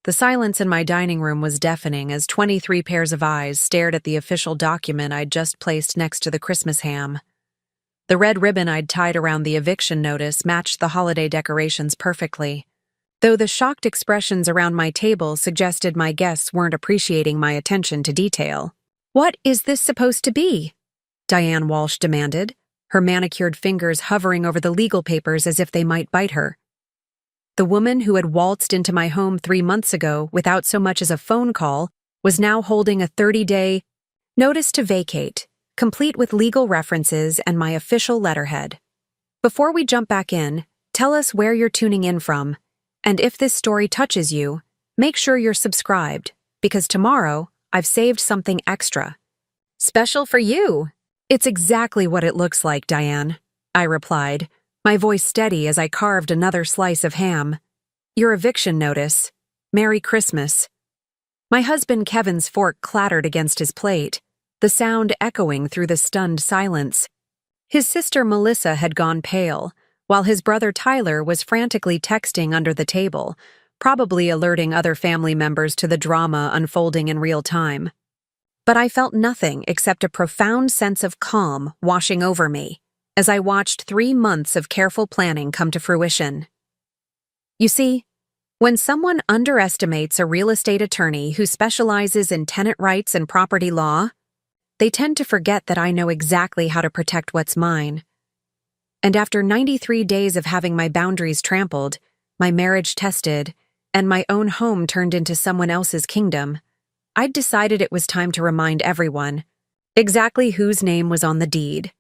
The silence in my dining room was deafening as 23 pairs of eyes stared at the official document I'd just placed next to the Christmas ham. The red ribbon I'd tied around the eviction notice matched the holiday decorations perfectly, though the shocked expressions around my table suggested my guests weren't appreciating my attention to detail. "What is this supposed to be?" Diane Walsh demanded, her manicured fingers hovering over the legal papers as if they might bite her. The woman who had waltzed into my home 3 months ago without so much as a phone call was now holding a 30-day notice to vacate, complete with legal references and my official letterhead. Before we jump back in, tell us where you're tuning in from, and if this story touches you, make sure you're subscribed, because tomorrow I've saved something extra. Special for you! It's exactly what it looks like, Diane, I replied, my voice steady as I carved another slice of ham. Your eviction notice. Merry Christmas. My husband Kevin's fork clattered against his plate, the sound echoing through the stunned silence. His sister Melissa had gone pale, while his brother Tyler was frantically texting under the table, probably alerting other family members to the drama unfolding in real time. But I felt nothing except a profound sense of calm washing over me as I watched 3 months of careful planning come to fruition. You see, when someone underestimates a real estate attorney who specializes in tenant rights and property law, they tend to forget that I know exactly how to protect what's mine. And after 93 days of having my boundaries trampled, my marriage tested, and my own home turned into someone else's kingdom, I'd decided it was time to remind everyone exactly whose name was on the deed.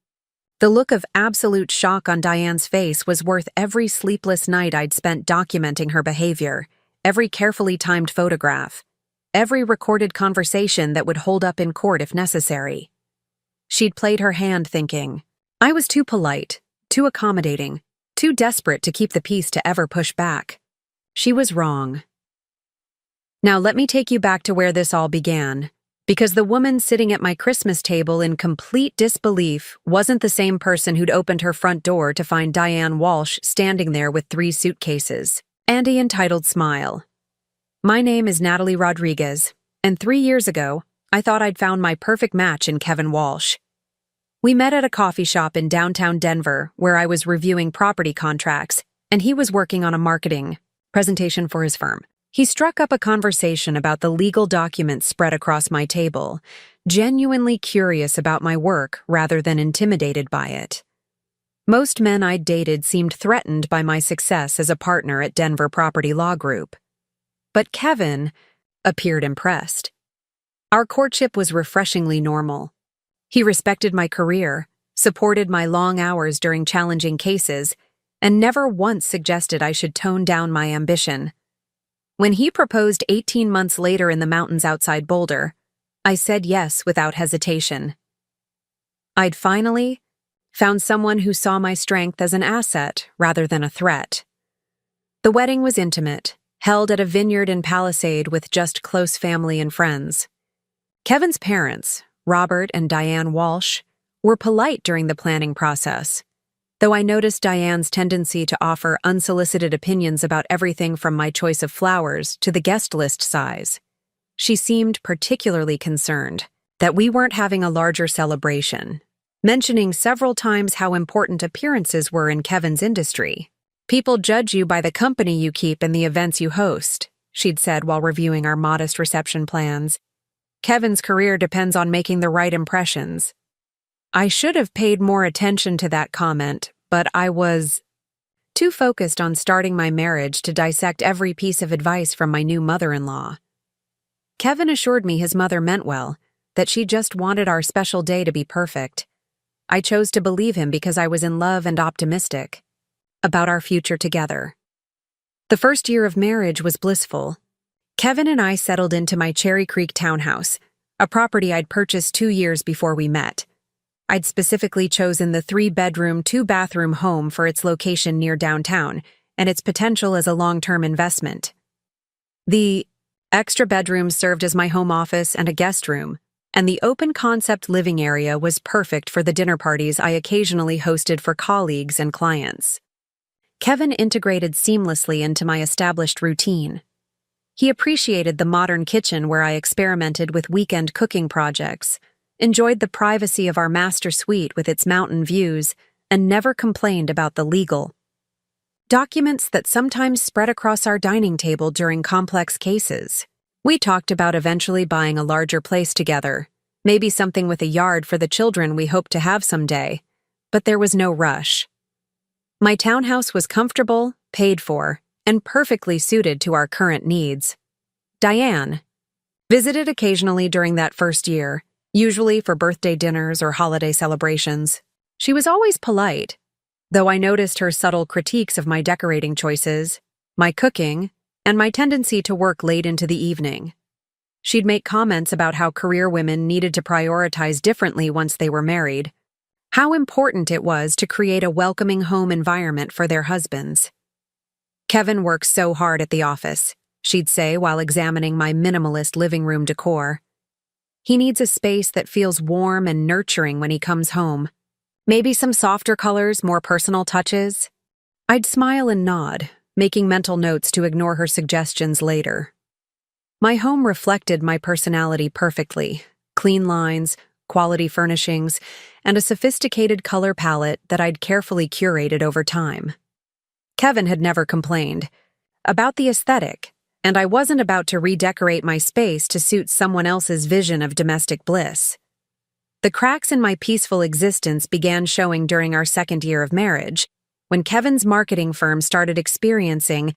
The look of absolute shock on Diane's face was worth every sleepless night I'd spent documenting her behavior, every carefully timed photograph, every recorded conversation that would hold up in court if necessary. She'd played her hand thinking, I was too polite, too accommodating, too desperate to keep the peace to ever push back. She was wrong. Now let me take you back to where this all began, because the woman sitting at my Christmas table in complete disbelief wasn't the same person who'd opened her front door to find Diane Walsh standing there with 3 suitcases and an entitled smile. My name is Natalie Rodriguez, and 3 years ago, I thought I'd found my perfect match in Kevin Walsh. We met at a coffee shop in downtown Denver where I was reviewing property contracts, and he was working on a marketing presentation for his firm. He struck up a conversation about the legal documents spread across my table, genuinely curious about my work rather than intimidated by it. Most men I'd dated seemed threatened by my success as a partner at Denver Property Law Group. But Kevin appeared impressed. Our courtship was refreshingly normal. He respected my career, supported my long hours during challenging cases, and never once suggested I should tone down my ambition. When he proposed 18 months later in the mountains outside Boulder, I said yes without hesitation. I'd finally found someone who saw my strength as an asset rather than a threat. The wedding was intimate, held at a vineyard in Palisade with just close family and friends. Kevin's parents, Robert and Diane Walsh, were polite during the planning process, though I noticed Diane's tendency to offer unsolicited opinions about everything from my choice of flowers to the guest list size. She seemed particularly concerned that we weren't having a larger celebration, mentioning several times how important appearances were in Kevin's industry. People judge you by the company you keep and the events you host, she'd said while reviewing our modest reception plans. Kevin's career depends on making the right impressions. I should have paid more attention to that comment, but I was too focused on starting my marriage to dissect every piece of advice from my new mother-in-law. Kevin assured me his mother meant well, that she just wanted our special day to be perfect. I chose to believe him because I was in love and optimistic about our future together. The first year of marriage was blissful. Kevin and I settled into my Cherry Creek townhouse, a property I'd purchased 2 years before we met. I'd specifically chosen the 3-bedroom, 2-bathroom home for its location near downtown and its potential as a long-term investment. The extra bedrooms served as my home office and a guest room, and the open-concept living area was perfect for the dinner parties I occasionally hosted for colleagues and clients. Kevin integrated seamlessly into my established routine. He appreciated the modern kitchen where I experimented with weekend cooking projects, enjoyed the privacy of our master suite with its mountain views, and never complained about the legal documents that sometimes spread across our dining table during complex cases. We talked about eventually buying a larger place together, maybe something with a yard for the children we hope to have someday, but there was no rush. My townhouse was comfortable, paid for, and perfectly suited to our current needs. Diane visited occasionally during that first year, usually for birthday dinners or holiday celebrations. She was always polite, though I noticed her subtle critiques of my decorating choices, my cooking, and my tendency to work late into the evening. She'd make comments about how career women needed to prioritize differently once they were married, how important it was to create a welcoming home environment for their husbands. "Kevin works so hard at the office," she'd say while examining my minimalist living room decor. "He needs a space that feels warm and nurturing when he comes home. Maybe some softer colors, more personal touches." I'd smile and nod, making mental notes to ignore her suggestions later. My home reflected my personality perfectly: clean lines, quality furnishings, and a sophisticated color palette that I'd carefully curated over time. Kevin had never complained about the aesthetic, and I wasn't about to redecorate my space to suit someone else's vision of domestic bliss. The cracks in my peaceful existence began showing during our second year of marriage, when Kevin's marketing firm started experiencing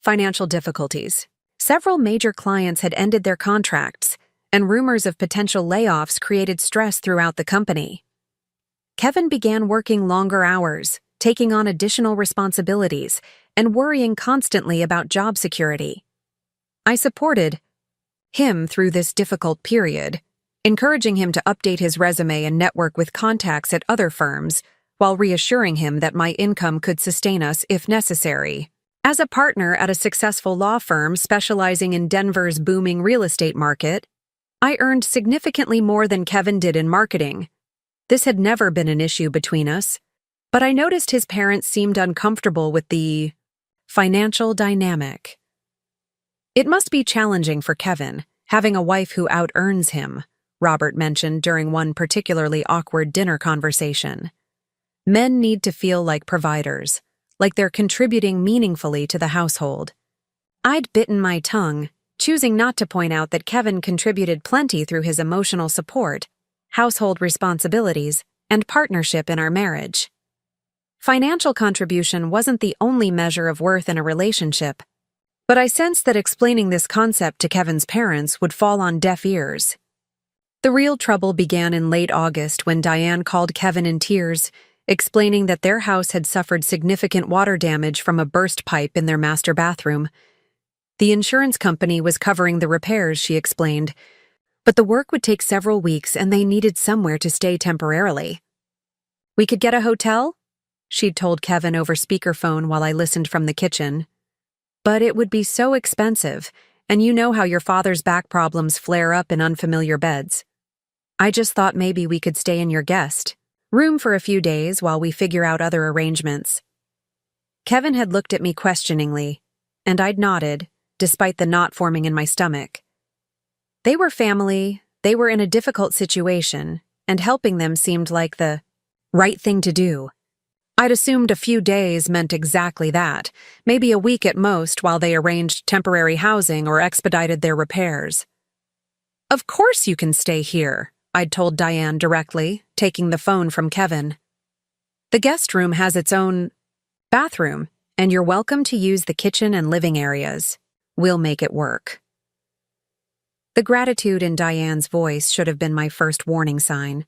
financial difficulties. Several major clients had ended their contracts, and rumors of potential layoffs created stress throughout the company. Kevin began working longer hours, taking on additional responsibilities, and worrying constantly about job security. I supported him through this difficult period, encouraging him to update his resume and network with contacts at other firms, while reassuring him that my income could sustain us if necessary. As a partner at a successful law firm specializing in Denver's booming real estate market, I earned significantly more than Kevin did in marketing. This had never been an issue between us, but I noticed his parents seemed uncomfortable with the financial dynamic. "It must be challenging for Kevin, having a wife who out-earns him," Robert mentioned during one particularly awkward dinner conversation. "Men need to feel like providers, like they're contributing meaningfully to the household." I'd bitten my tongue, choosing not to point out that Kevin contributed plenty through his emotional support, household responsibilities, and partnership in our marriage. Financial contribution wasn't the only measure of worth in a relationship, but I sensed that explaining this concept to Kevin's parents would fall on deaf ears. The real trouble began in late August when Diane called Kevin in tears, explaining that their house had suffered significant water damage from a burst pipe in their master bathroom. The insurance company was covering the repairs, she explained, but the work would take several weeks and they needed somewhere to stay temporarily. "We could get a hotel?" she'd told Kevin over speakerphone while I listened from the kitchen. "But it would be so expensive, and you know how your father's back problems flare up in unfamiliar beds. I just thought maybe we could stay in your guest room for a few days while we figure out other arrangements." Kevin had looked at me questioningly, and I'd nodded, despite the knot forming in my stomach. They were family, they were in a difficult situation, and helping them seemed like the right thing to do. I'd assumed a few days meant exactly that, maybe a week at most while they arranged temporary housing or expedited their repairs. "Of course you can stay here," I'd told Diane directly, taking the phone from Kevin. "The guest room has its own bathroom, and you're welcome to use the kitchen and living areas. We'll make it work." The gratitude in Diane's voice should have been my first warning sign.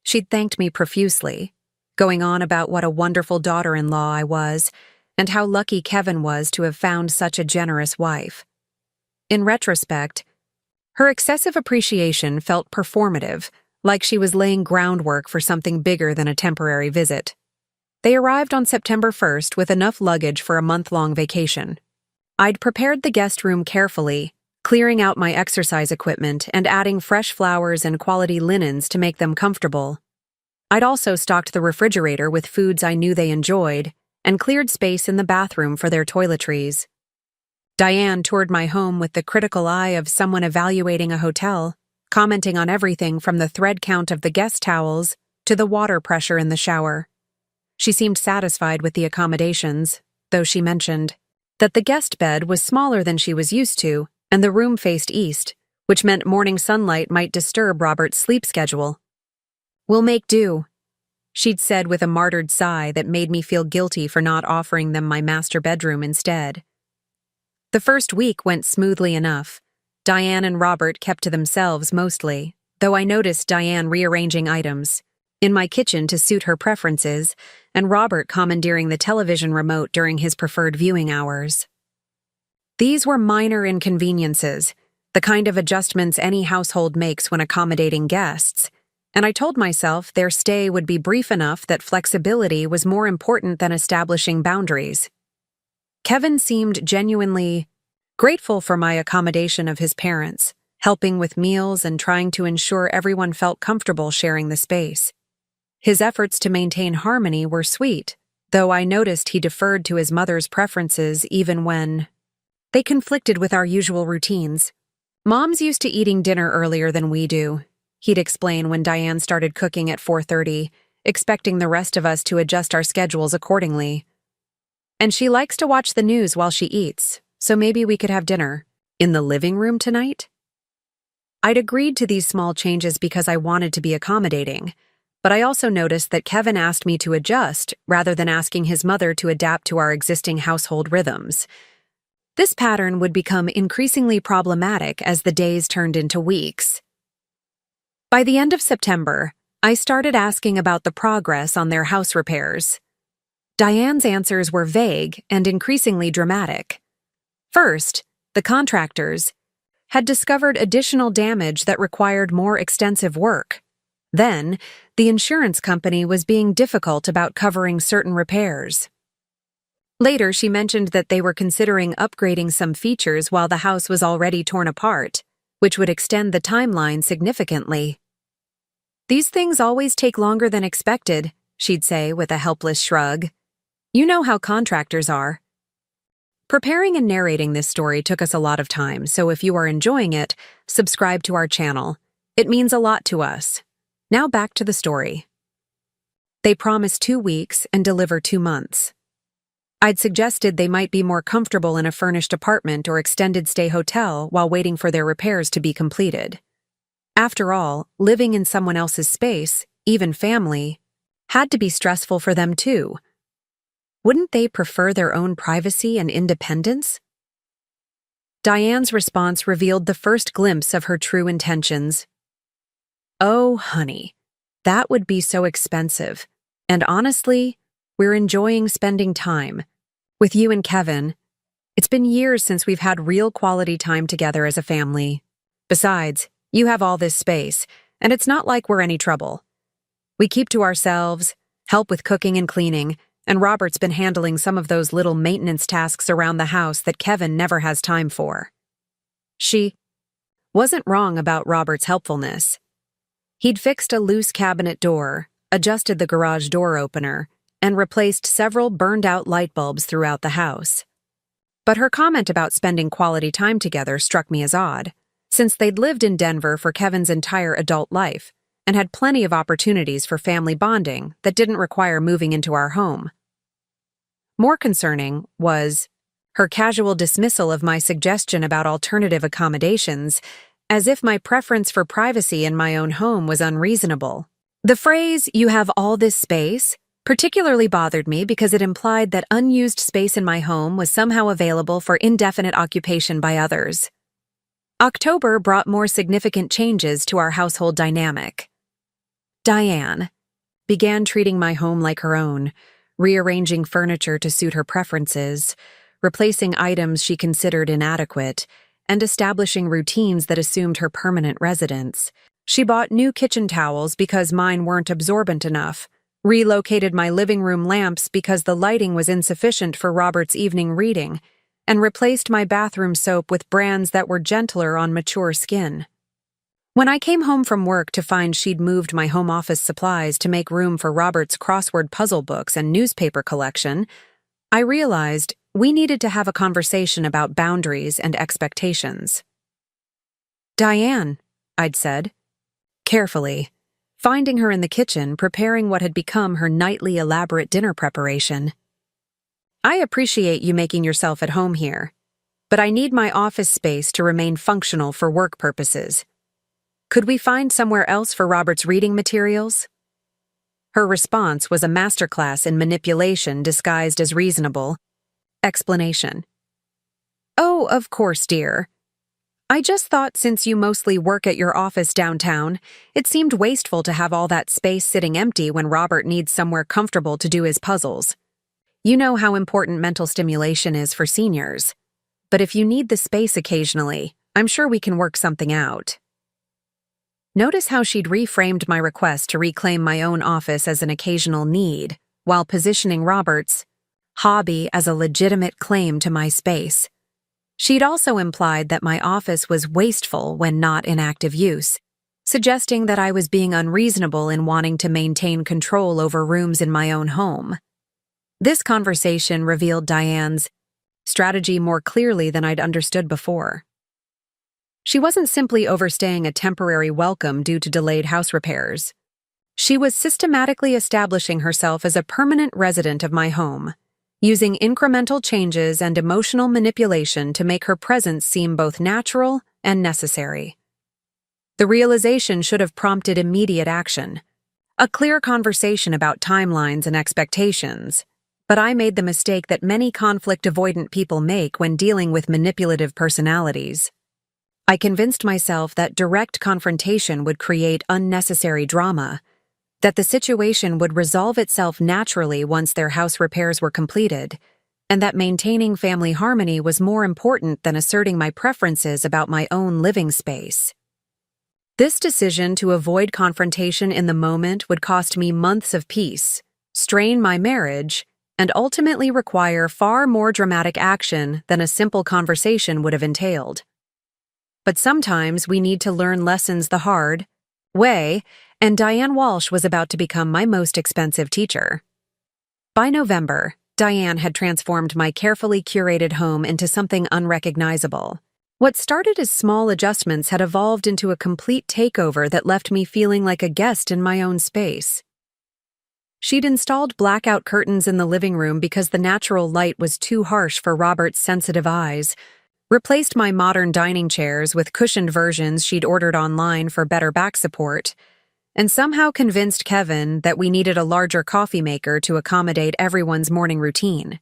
She'd thanked me profusely, going on about what a wonderful daughter-in-law I was, and how lucky Kevin was to have found such a generous wife. In retrospect, her excessive appreciation felt performative, like she was laying groundwork for something bigger than a temporary visit. They arrived on September 1st with enough luggage for a month-long vacation. I'd prepared the guest room carefully, clearing out my exercise equipment and adding fresh flowers and quality linens to make them comfortable. I'd also stocked the refrigerator with foods I knew they enjoyed and cleared space in the bathroom for their toiletries. Diane toured my home with the critical eye of someone evaluating a hotel, commenting on everything from the thread count of the guest towels to the water pressure in the shower. She seemed satisfied with the accommodations, though she mentioned that the guest bed was smaller than she was used to, and the room faced east, which meant morning sunlight might disturb Robert's sleep schedule. "We'll make do," she'd said with a martyred sigh that made me feel guilty for not offering them my master bedroom instead. The first week went smoothly enough. Diane and Robert kept to themselves mostly, though I noticed Diane rearranging items in my kitchen to suit her preferences, and Robert commandeering the television remote during his preferred viewing hours. These were minor inconveniences, the kind of adjustments any household makes when accommodating guests, and I told myself their stay would be brief enough that flexibility was more important than establishing boundaries. Kevin seemed genuinely grateful for my accommodation of his parents, helping with meals and trying to ensure everyone felt comfortable sharing the space. His efforts to maintain harmony were sweet, though I noticed he deferred to his mother's preferences even when they conflicted with our usual routines. "Mom's used to eating dinner earlier than we do," he'd explain when Diane started cooking at 4:30, expecting the rest of us to adjust our schedules accordingly. "And she likes to watch the news while she eats, so maybe we could have dinner in the living room tonight?" I'd agreed to these small changes because I wanted to be accommodating, but I also noticed that Kevin asked me to adjust rather than asking his mother to adapt to our existing household rhythms. This pattern would become increasingly problematic as the days turned into weeks. By the end of September, I started asking about the progress on their house repairs. Diane's answers were vague and increasingly dramatic. First, the contractors had discovered additional damage that required more extensive work. Then, the insurance company was being difficult about covering certain repairs. Later, she mentioned that they were considering upgrading some features while the house was already torn apart, which would extend the timeline significantly. "These things always take longer than expected," she'd say with a helpless shrug. "You know how contractors are." Preparing and narrating this story took us a lot of time, so if you are enjoying it, subscribe to our channel. It means a lot to us. Now back to the story. They promised 2 weeks and deliver 2 months. I'd suggested they might be more comfortable in a furnished apartment or extended stay hotel while waiting for their repairs to be completed. After all, living in someone else's space, even family, had to be stressful for them too. Wouldn't they prefer their own privacy and independence? Diane's response revealed the first glimpse of her true intentions. "Oh, honey, that would be so expensive. And honestly, we're enjoying spending time with you and Kevin. It's been years since we've had real quality time together as a family. Besides, you have all this space, and it's not like we're any trouble. We keep to ourselves, help with cooking and cleaning, and Robert's been handling some of those little maintenance tasks around the house that Kevin never has time for." She wasn't wrong about Robert's helpfulness. He'd fixed a loose cabinet door, adjusted the garage door opener, and replaced several burned-out light bulbs throughout the house. But her comment about spending quality time together struck me as odd, since they'd lived in Denver for Kevin's entire adult life and had plenty of opportunities for family bonding that didn't require moving into our home. More concerning was her casual dismissal of my suggestion about alternative accommodations, as if my preference for privacy in my own home was unreasonable. The phrase, "you have all this space," particularly bothered me because it implied that unused space in my home was somehow available for indefinite occupation by others. October brought more significant changes to our household dynamic. Diane began treating my home like her own, rearranging furniture to suit her preferences, replacing items she considered inadequate, and establishing routines that assumed her permanent residence. She bought new kitchen towels because mine weren't absorbent enough, relocated my living room lamps because the lighting was insufficient for Robert's evening reading, and replaced my bathroom soap with brands that were gentler on mature skin. When I came home from work to find she'd moved my home office supplies to make room for Robert's crossword puzzle books and newspaper collection, I realized We needed to have a conversation about boundaries and expectations. "Diane," I'd said, carefully, finding her in the kitchen preparing what had become her nightly elaborate dinner preparation. "I appreciate you making yourself at home here, but I need my office space to remain functional for work purposes. Could we find somewhere else for Robert's reading materials?" Her response was a masterclass in manipulation disguised as reasonable explanation. "Oh, of course, dear. I just thought since you mostly work at your office downtown, it seemed wasteful to have all that space sitting empty when Robert needs somewhere comfortable to do his puzzles. You know how important mental stimulation is for seniors. But if you need the space occasionally, I'm sure we can work something out." Notice how she'd reframed my request to reclaim my own office as an occasional need, while positioning Robert's hobby as a legitimate claim to my space. She'd also implied that my office was wasteful when not in active use, suggesting that I was being unreasonable in wanting to maintain control over rooms in my own home. This conversation revealed Diane's strategy more clearly than I'd understood before. She wasn't simply overstaying a temporary welcome due to delayed house repairs. She was systematically establishing herself as a permanent resident of my home, using incremental changes and emotional manipulation to make her presence seem both natural and necessary. The realization should have prompted immediate action, a clear conversation about timelines and expectations, but I made the mistake that many conflict-avoidant people make when dealing with manipulative personalities. I convinced myself that direct confrontation would create unnecessary drama, that the situation would resolve itself naturally once their house repairs were completed, and that maintaining family harmony was more important than asserting my preferences about my own living space. This decision to avoid confrontation in the moment would cost me months of peace, strain my marriage, and ultimately require far more dramatic action than a simple conversation would have entailed. But sometimes we need to learn lessons the hard way, and Diane Walsh was about to become my most expensive teacher. By November, Diane had transformed my carefully curated home into something unrecognizable. What started as small adjustments had evolved into a complete takeover that left me feeling like a guest in my own space. She'd installed blackout curtains in the living room because the natural light was too harsh for Robert's sensitive eyes, replaced my modern dining chairs with cushioned versions she'd ordered online for better back support, and somehow convinced Kevin that we needed a larger coffee maker to accommodate everyone's morning routine.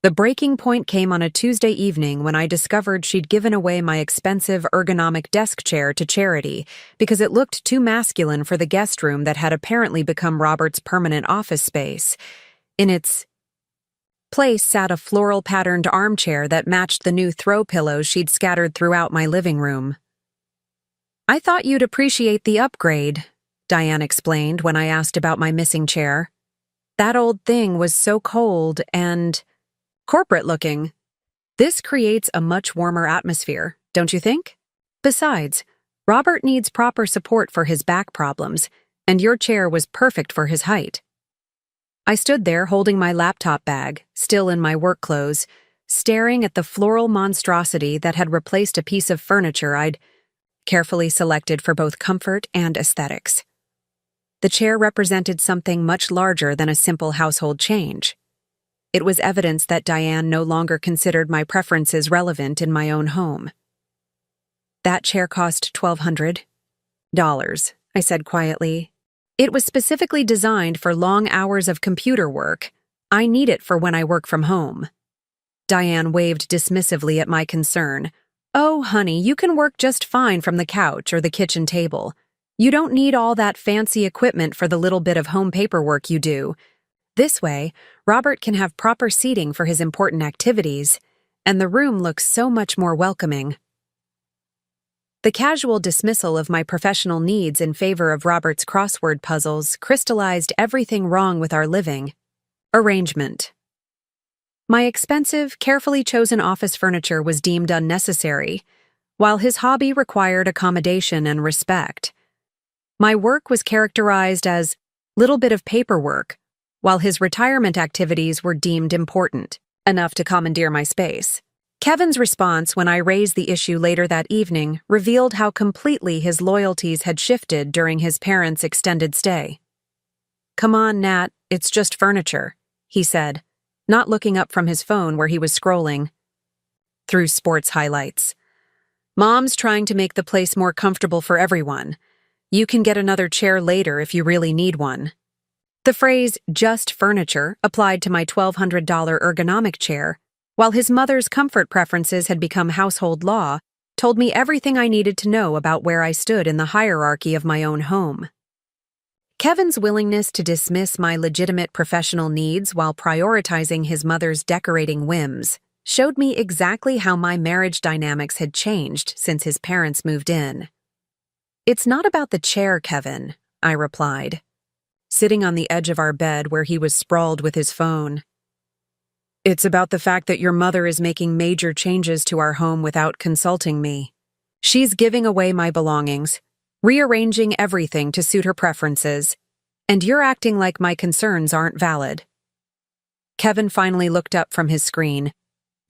The breaking point came on a Tuesday evening when I discovered she'd given away my expensive ergonomic desk chair to charity because it looked too masculine for the guest room that had apparently become Robert's permanent office space. In its place sat a floral-patterned armchair that matched the new throw pillows she'd scattered throughout my living room. "I thought you'd appreciate the upgrade," Diane explained when I asked about my missing chair. "That old thing was so cold and corporate-looking. This creates a much warmer atmosphere, don't you think? Besides, Robert needs proper support for his back problems, and your chair was perfect for his height." I stood there holding my laptop bag, still in my work clothes, staring at the floral monstrosity that had replaced a piece of furniture I'd carefully selected for both comfort and aesthetics. The chair represented something much larger than a simple household change. It was evidence that Diane no longer considered my preferences relevant in my own home. "That chair cost $1,200, I said quietly. "It was specifically designed for long hours of computer work. I need it for when I work from home." Diane waved dismissively at my concern. "Oh, honey, you can work just fine from the couch or the kitchen table. You don't need all that fancy equipment for the little bit of home paperwork you do. This way, Robert can have proper seating for his important activities, and the room looks so much more welcoming." The casual dismissal of my professional needs in favor of Robert's crossword puzzles crystallized everything wrong with our living arrangement. My expensive, carefully chosen office furniture was deemed unnecessary, while his hobby required accommodation and respect. My work was characterized as little bit of paperwork, while his retirement activities were deemed important. enough to commandeer my space. Kevin's response when I raised the issue later that evening revealed how completely his loyalties had shifted during his parents' extended stay. "Come on, Nat, it's just furniture," he said, not looking up from his phone where he was scrolling through sports highlights. "Mom's trying to make the place more comfortable for everyone. You can get another chair later if you really need one." The phrase, "just furniture," applied to my $1,200 ergonomic chair, while his mother's comfort preferences had become household law, told me everything I needed to know about where I stood in the hierarchy of my own home. Kevin's willingness to dismiss my legitimate professional needs while prioritizing his mother's decorating whims showed me exactly how my marriage dynamics had changed since his parents moved in. "It's not about the chair, Kevin," I replied, sitting on the edge of our bed where he was sprawled with his phone. "It's about the fact that your mother is making major changes to our home without consulting me. She's giving away my belongings, rearranging everything to suit her preferences, and you're acting like my concerns aren't valid." Kevin finally looked up from his screen,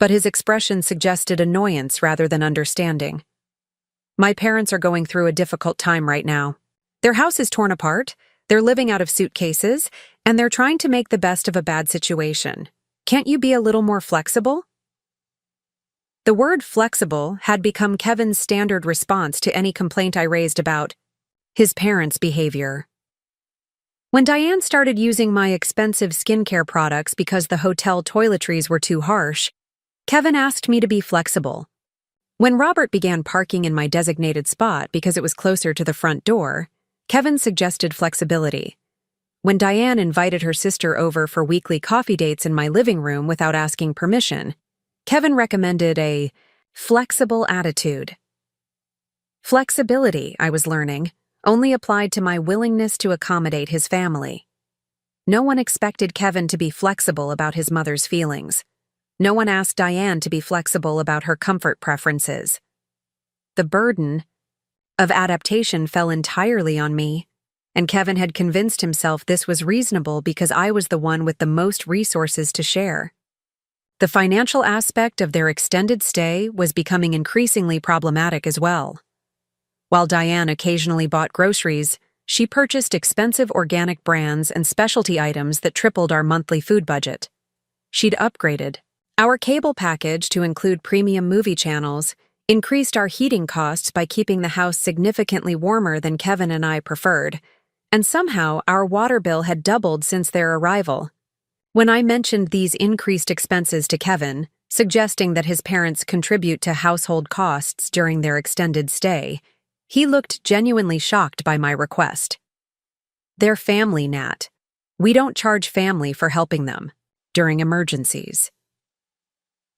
but his expression suggested annoyance rather than understanding. "My parents are going through a difficult time right now. Their house is torn apart, they're living out of suitcases, and they're trying to make the best of a bad situation. Can't you be a little more flexible?" The word flexible had become Kevin's standard response to any complaint I raised about his parents' behavior. When Diane started using my expensive skincare products because the hotel toiletries were too harsh, Kevin asked me to be flexible. When Robert began parking in my designated spot because it was closer to the front door, Kevin suggested flexibility. When Diane invited her sister over for weekly coffee dates in my living room without asking permission, Kevin recommended a flexible attitude. Flexibility, I was learning, only applied to my willingness to accommodate his family. No one expected Kevin to be flexible about his mother's feelings. No one asked Diane to be flexible about her comfort preferences. The burden of adaptation fell entirely on me, and Kevin had convinced himself this was reasonable because I was the one with the most resources to share. The financial aspect of their extended stay was becoming increasingly problematic as well. While Diane occasionally bought groceries, she purchased expensive organic brands and specialty items that tripled our monthly food budget. She'd upgraded our cable package to include premium movie channels, increased our heating costs by keeping the house significantly warmer than Kevin and I preferred, and somehow our water bill had doubled since their arrival. When I mentioned these increased expenses to Kevin, suggesting that his parents contribute to household costs during their extended stay, he looked genuinely shocked by my request. "They're family, Nat. We don't charge family for helping them during emergencies."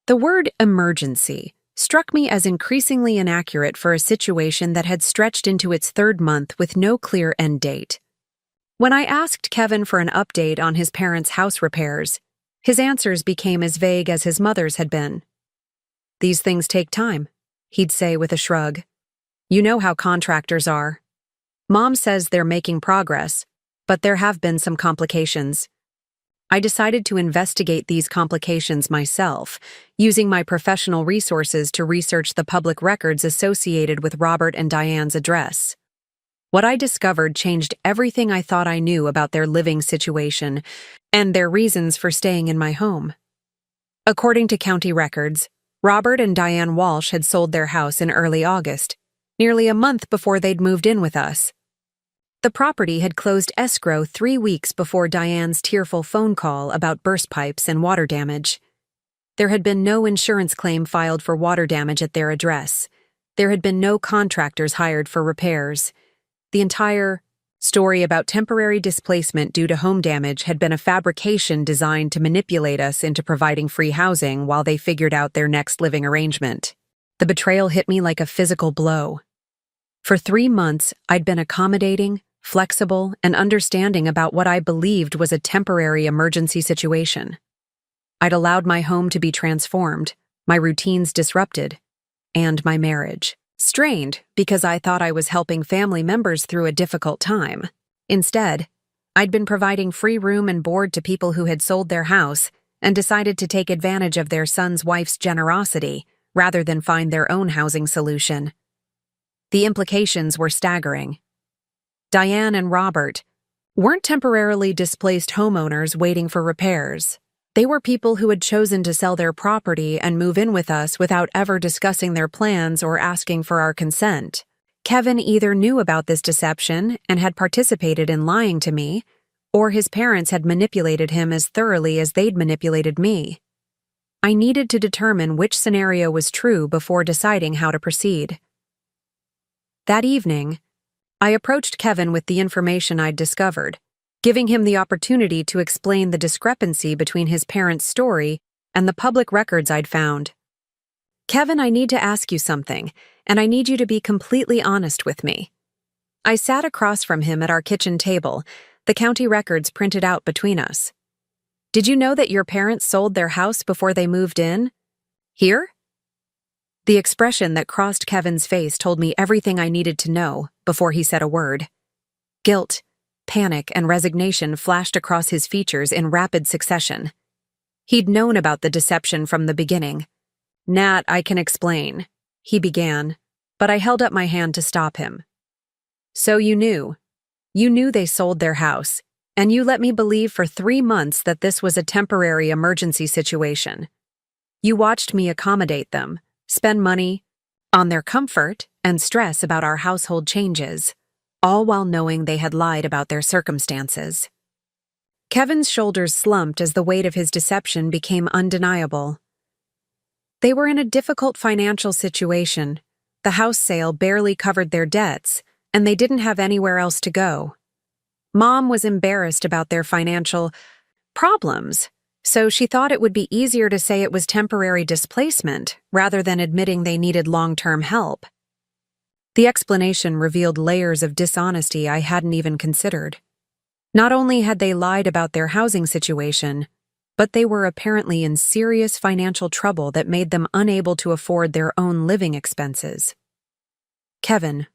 The word emergency struck me as increasingly inaccurate for a situation that had stretched into its third month with no clear end date. When I asked Kevin for an update on his parents' house repairs, his answers became as vague as his mother's had been. "These things take time," he'd say with a shrug. "You know how contractors are. Mom says they're making progress, but there have been some complications." I decided to investigate these complications myself, using my professional resources to research the public records associated with Robert and Diane's address. What I discovered changed everything I thought I knew about their living situation and their reasons for staying in my home. According to county records, Robert and Diane Walsh had sold their house in early August, nearly a month before they'd moved in with us. The property had closed escrow 3 weeks before Diane's tearful phone call about burst pipes and water damage. There had been no insurance claim filed for water damage at their address. There had been no contractors hired for repairs. The entire story about temporary displacement due to home damage had been a fabrication designed to manipulate us into providing free housing while they figured out their next living arrangement. The betrayal hit me like a physical blow. For 3 months, I'd been accommodating, flexible, and understanding about what I believed was a temporary emergency situation. I'd allowed my home to be transformed, my routines disrupted, and my marriage strained because I thought I was helping family members through a difficult time. Instead, I'd been providing free room and board to people who had sold their house and decided to take advantage of their son's wife's generosity rather than find their own housing solution. The implications were staggering. Diane and Robert weren't temporarily displaced homeowners waiting for repairs. They were people who had chosen to sell their property and move in with us without ever discussing their plans or asking for our consent. Kevin either knew about this deception and had participated in lying to me, or his parents had manipulated him as thoroughly as they'd manipulated me. I needed to determine which scenario was true before deciding how to proceed. That evening, I approached Kevin with the information I'd discovered, giving him the opportunity to explain the discrepancy between his parents' story and the public records I'd found. Kevin, I need to ask you something, and I need you to be completely honest with me. I sat across from him at our kitchen table, the county records printed out between us. Did you know that your parents sold their house before they moved in? Here? The expression that crossed Kevin's face told me everything I needed to know before he said a word. Guilt, panic, and resignation flashed across his features in rapid succession. He'd known about the deception from the beginning. Nat, I can explain, he began, but I held up my hand to stop him. So you knew. You knew they sold their house, and you let me believe for 3 months that this was a temporary emergency situation. You watched me accommodate them, spend money on their comfort and stress about our household changes, all while knowing they had lied about their circumstances. Kevin's shoulders slumped as the weight of his deception became undeniable. They were in a difficult financial situation. The house sale barely covered their debts, and they didn't have anywhere else to go. Mom was embarrassed about their financial problems, so she thought it would be easier to say it was temporary displacement rather than admitting they needed long-term help. The explanation revealed layers of dishonesty I hadn't even considered. Not only had they lied about their housing situation, but they were apparently in serious financial trouble that made them unable to afford their own living expenses. Kevin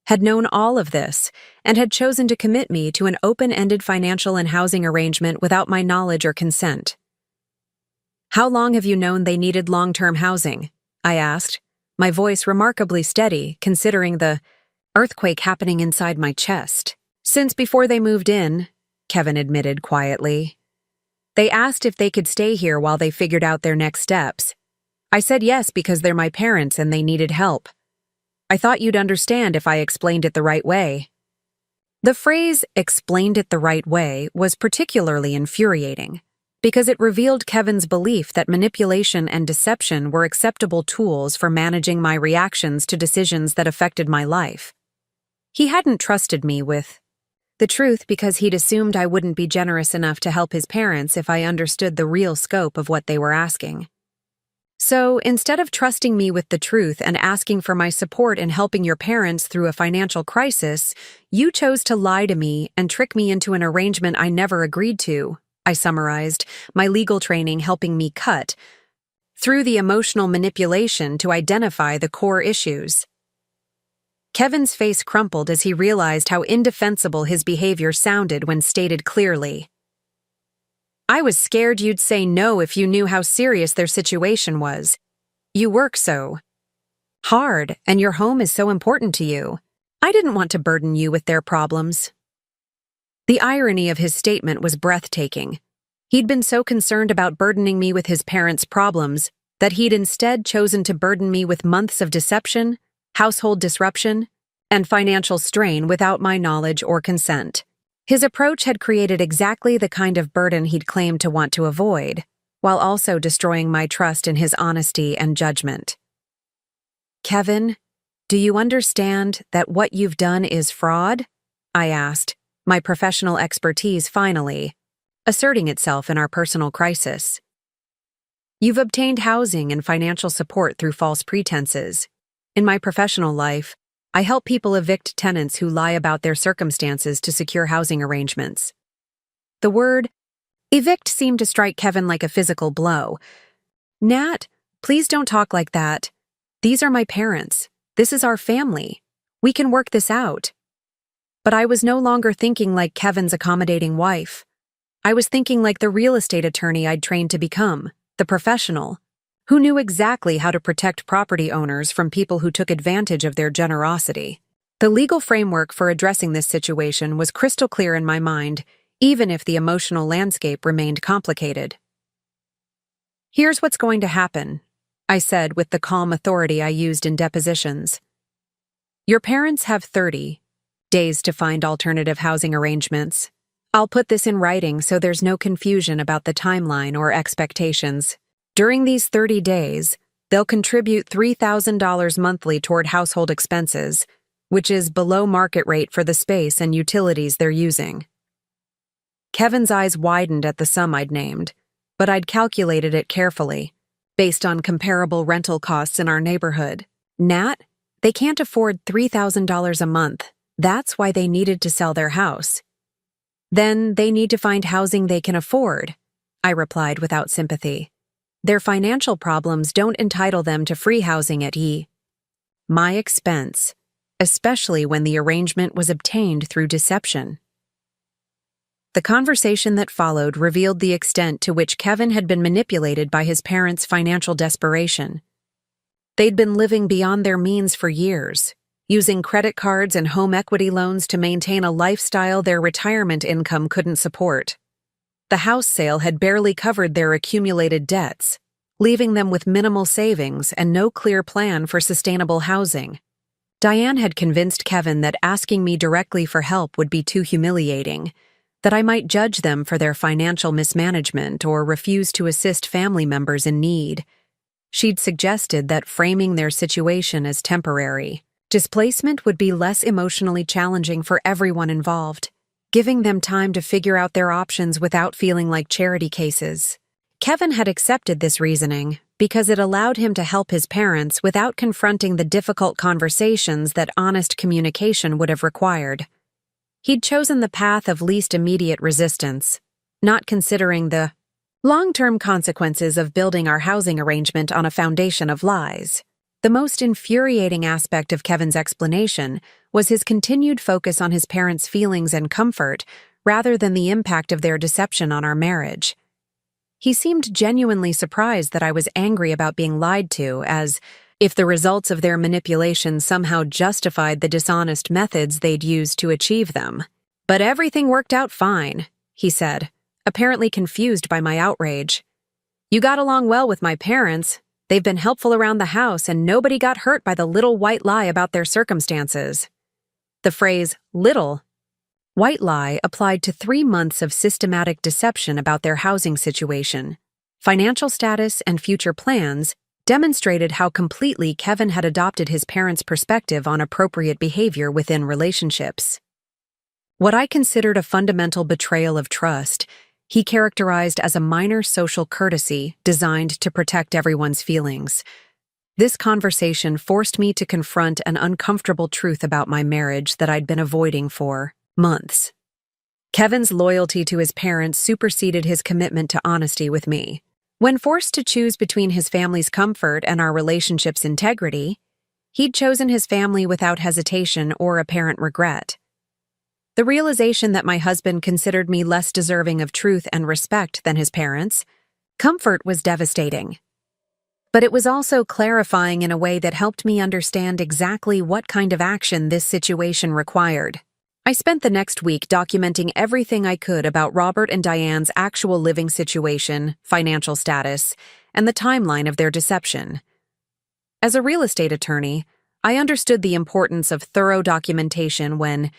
had known all of this and had chosen to commit me to an open-ended financial and housing arrangement without my knowledge or consent. How long have you known they needed long-term housing? I asked, my voice remarkably steady considering the earthquake happening inside my chest. Since before they moved in, Kevin admitted quietly. They asked if they could stay here while they figured out their next steps. I said yes because they're my parents and they needed help. I thought you'd understand if I explained it the right way. The phrase, explained it the right way, was particularly infuriating, because it revealed Kevin's belief that manipulation and deception were acceptable tools for managing my reactions to decisions that affected my life. He hadn't trusted me with the truth because he'd assumed I wouldn't be generous enough to help his parents if I understood the real scope of what they were asking. So, instead of trusting me with the truth and asking for my support in helping your parents through a financial crisis, you chose to lie to me and trick me into an arrangement I never agreed to, I summarized, my legal training helping me cut through the emotional manipulation to identify the core issues. Kevin's face crumpled as he realized how indefensible his behavior sounded when stated clearly. I was scared you'd say no if you knew how serious their situation was. You work so hard, and your home is so important to you. I didn't want to burden you with their problems. The irony of his statement was breathtaking. He'd been so concerned about burdening me with his parents' problems that he'd instead chosen to burden me with months of deception, household disruption, and financial strain without my knowledge or consent. His approach had created exactly the kind of burden he'd claimed to want to avoid, while also destroying my trust in his honesty and judgment. Kevin, do you understand that what you've done is fraud? I asked, my professional expertise finally asserting itself in our personal crisis. You've obtained housing and financial support through false pretenses. In my professional life, I help people evict tenants who lie about their circumstances to secure housing arrangements. The word evict seemed to strike Kevin like a physical blow. Nat, please don't talk like that. These are my parents. This is our family. We can work this out. But I was no longer thinking like Kevin's accommodating wife. I was thinking like the real estate attorney I'd trained to become, the professional, who knew exactly how to protect property owners from people who took advantage of their generosity. The legal framework for addressing this situation was crystal clear in my mind, even if the emotional landscape remained complicated. "Here's what's going to happen," I said with the calm authority I used in depositions. "Your parents have 30 days to find alternative housing arrangements. I'll put this in writing so there's no confusion about the timeline or expectations. During these 30 days, they'll contribute $3,000 monthly toward household expenses, which is below market rate for the space and utilities they're using." Kevin's eyes widened at the sum I'd named, but I'd calculated it carefully, based on comparable rental costs in our neighborhood. "Nat, they can't afford $3,000 a month. That's why they needed to sell their house." "Then they need to find housing they can afford," I replied without sympathy. "Their financial problems don't entitle them to free housing at my expense, especially when the arrangement was obtained through deception." The conversation that followed revealed the extent to which Kevin had been manipulated by his parents' financial desperation. They'd been living beyond their means for years, using credit cards and home equity loans to maintain a lifestyle their retirement income couldn't support. The house sale had barely covered their accumulated debts, leaving them with minimal savings and no clear plan for sustainable housing. Diane had convinced Kevin that asking me directly for help would be too humiliating, that I might judge them for their financial mismanagement or refuse to assist family members in need. She'd suggested that framing their situation as temporary displacement would be less emotionally challenging for everyone involved, giving them time to figure out their options without feeling like charity cases. Kevin had accepted this reasoning because it allowed him to help his parents without confronting the difficult conversations that honest communication would have required. He'd chosen the path of least immediate resistance, not considering the long-term consequences of building our housing arrangement on a foundation of lies. The most infuriating aspect of Kevin's explanation was his continued focus on his parents' feelings and comfort rather than the impact of their deception on our marriage. He seemed genuinely surprised that I was angry about being lied to, as if the results of their manipulation somehow justified the dishonest methods they'd used to achieve them. "But everything worked out fine," he said, apparently confused by my outrage. "You got along well with my parents. They've been helpful around the house, and nobody got hurt by the little white lie about their circumstances." The phrase, little white lie, applied to 3 months of systematic deception about their housing situation, financial status, and future plans, demonstrated how completely Kevin had adopted his parents' perspective on appropriate behavior within relationships. What I considered a fundamental betrayal of trust, he characterized as a minor social courtesy designed to protect everyone's feelings. This conversation forced me to confront an uncomfortable truth about my marriage that I'd been avoiding for months. Kevin's loyalty to his parents superseded his commitment to honesty with me. When forced to choose between his family's comfort and our relationship's integrity, he'd chosen his family without hesitation or apparent regret. The realization that my husband considered me less deserving of truth and respect than his parents' comfort was devastating. But it was also clarifying in a way that helped me understand exactly what kind of action this situation required. I spent the next week documenting everything I could about Robert and Diane's actual living situation, financial status, and the timeline of their deception. As a real estate attorney, I understood the importance of thorough documentation when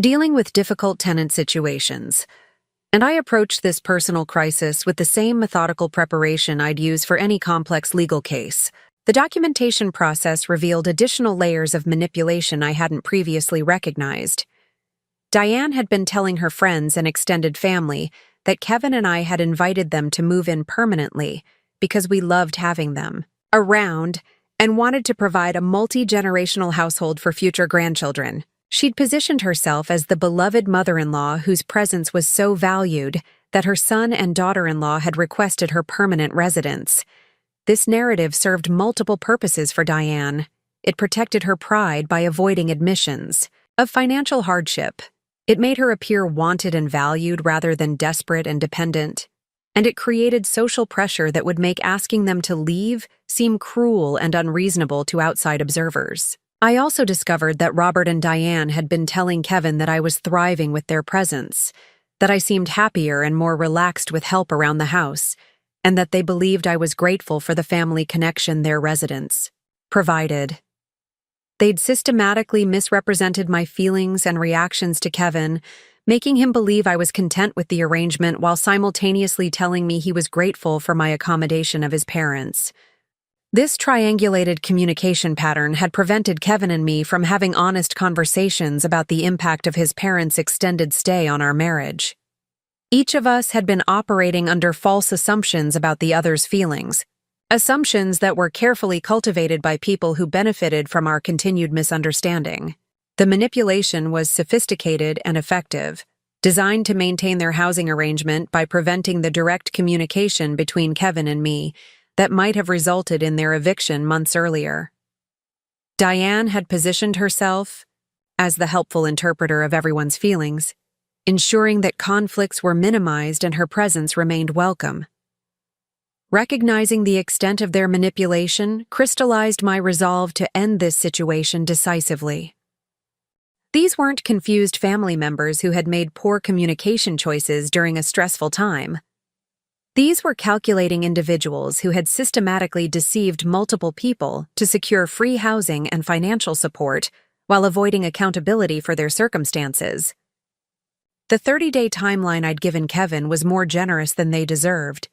dealing with difficult tenant situations, and I approached this personal crisis with the same methodical preparation I'd use for any complex legal case. The documentation process revealed additional layers of manipulation I hadn't previously recognized. Diane had been telling her friends and extended family that Kevin and I had invited them to move in permanently because we loved having them around and wanted to provide a multi-generational household for future grandchildren. She'd positioned herself as the beloved mother-in-law whose presence was so valued that her son and daughter-in-law had requested her permanent residence. This narrative served multiple purposes for Diane. It protected her pride by avoiding admissions of financial hardship. It made her appear wanted and valued rather than desperate and dependent, and it created social pressure that would make asking them to leave seem cruel and unreasonable to outside observers. I also discovered that Robert and Diane had been telling Kevin that I was thriving with their presence, that I seemed happier and more relaxed with help around the house, and that they believed I was grateful for the family connection their residents provided. They'd systematically misrepresented my feelings and reactions to Kevin, making him believe I was content with the arrangement while simultaneously telling me he was grateful for my accommodation of his parents. This triangulated communication pattern had prevented Kevin and me from having honest conversations about the impact of his parents' extended stay on our marriage. Each of us had been operating under false assumptions about the other's feelings, assumptions that were carefully cultivated by people who benefited from our continued misunderstanding. The manipulation was sophisticated and effective, designed to maintain their housing arrangement by preventing the direct communication between Kevin and me that might have resulted in their eviction months earlier. Diane had positioned herself as the helpful interpreter of everyone's feelings, ensuring that conflicts were minimized and her presence remained welcome. Recognizing the extent of their manipulation crystallized my resolve to end this situation decisively. These weren't confused family members who had made poor communication choices during a stressful time. These were calculating individuals who had systematically deceived multiple people to secure free housing and financial support while avoiding accountability for their circumstances. The 30-day timeline I'd given Kevin was more generous than they deserved,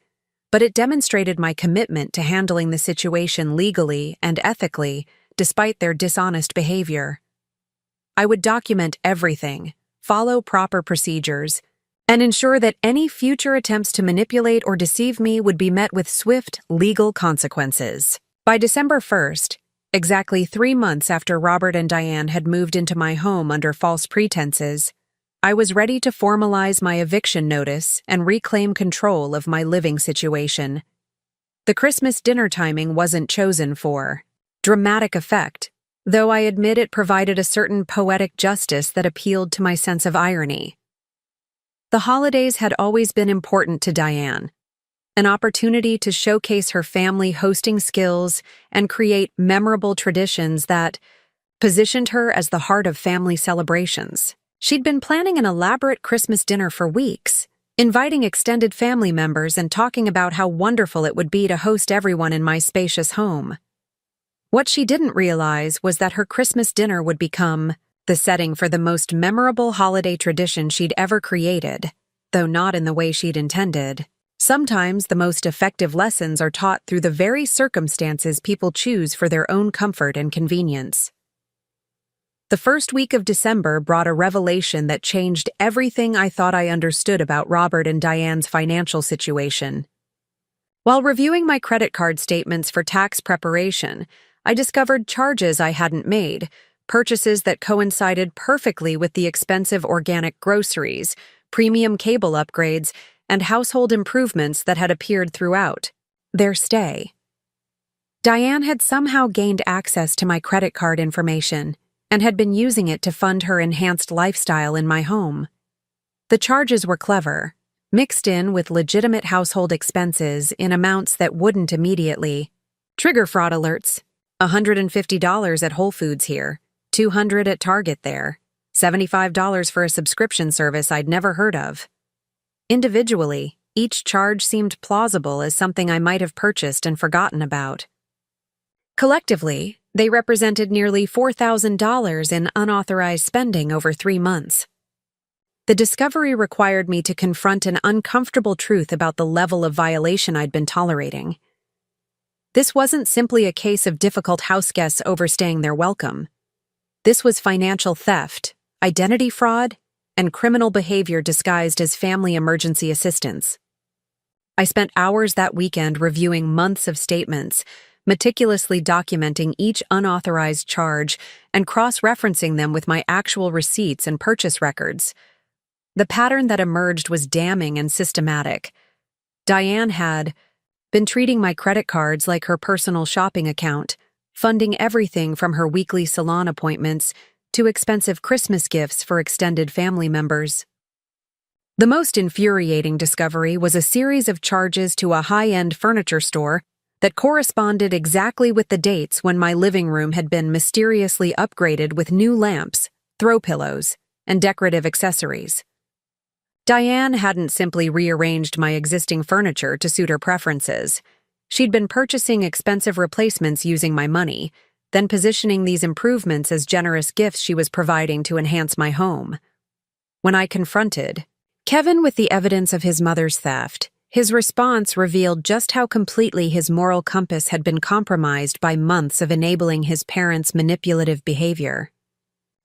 but it demonstrated my commitment to handling the situation legally and ethically despite their dishonest behavior. I would document everything, follow proper procedures, and ensure that any future attempts to manipulate or deceive me would be met with swift legal consequences. By December 1st, exactly 3 months after Robert and Diane had moved into my home under false pretenses, I was ready to formalize my eviction notice and reclaim control of my living situation. The Christmas dinner timing wasn't chosen for dramatic effect, though I admit it provided a certain poetic justice that appealed to my sense of irony. The holidays had always been important to Diane, an opportunity to showcase her family hosting skills and create memorable traditions that positioned her as the heart of family celebrations. She'd been planning an elaborate Christmas dinner for weeks, inviting extended family members and talking about how wonderful it would be to host everyone in my spacious home. What she didn't realize was that her Christmas dinner would become the setting for the most memorable holiday tradition she'd ever created, though not in the way she'd intended. Sometimes the most effective lessons are taught through the very circumstances people choose for their own comfort and convenience. The first week of December brought a revelation that changed everything I thought I understood about Robert and Diane's financial situation. While reviewing my credit card statements for tax preparation, I discovered charges I hadn't made, purchases that coincided perfectly with the expensive organic groceries, premium cable upgrades, and household improvements that had appeared throughout their stay. Diane had somehow gained access to my credit card information and had been using it to fund her enhanced lifestyle in my home. The charges were clever, mixed in with legitimate household expenses in amounts that wouldn't immediately trigger fraud alerts. $150 at Whole Foods here, $200 at Target there, $75 for a subscription service I'd never heard of. Individually, each charge seemed plausible as something I might have purchased and forgotten about. Collectively, they represented nearly $4,000 in unauthorized spending over 3 months. The discovery required me to confront an uncomfortable truth about the level of violation I'd been tolerating. This wasn't simply a case of difficult houseguests overstaying their welcome. This was financial theft, identity fraud, and criminal behavior disguised as family emergency assistance. I spent hours that weekend reviewing months of statements, meticulously documenting each unauthorized charge and cross-referencing them with my actual receipts and purchase records. The pattern that emerged was damning and systematic. Diane had been treating my credit cards like her personal shopping account, funding everything from her weekly salon appointments to expensive Christmas gifts for extended family members. The most infuriating discovery was a series of charges to a high-end furniture store that corresponded exactly with the dates when my living room had been mysteriously upgraded with new lamps, throw pillows, and decorative accessories. Diane hadn't simply rearranged my existing furniture to suit her preferences. She'd been purchasing expensive replacements using my money, then positioning these improvements as generous gifts she was providing to enhance my home. When I confronted Kevin with the evidence of his mother's theft, his response revealed just how completely his moral compass had been compromised by months of enabling his parents' manipulative behavior.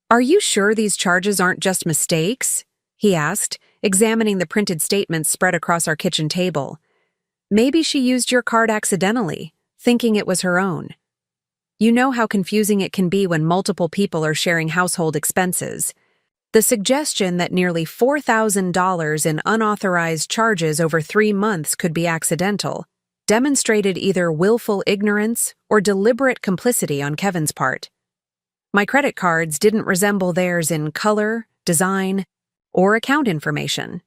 "Are you sure these charges aren't just mistakes?" he asked, examining the printed statements spread across our kitchen table. "Maybe she used your card accidentally, thinking it was her own. You know how confusing it can be when multiple people are sharing household expenses. The suggestion that nearly $4,000 in unauthorized charges over 3 months could be accidental demonstrated either willful ignorance or deliberate complicity on Kevin's part. My credit cards didn't resemble theirs in color, design, or account information.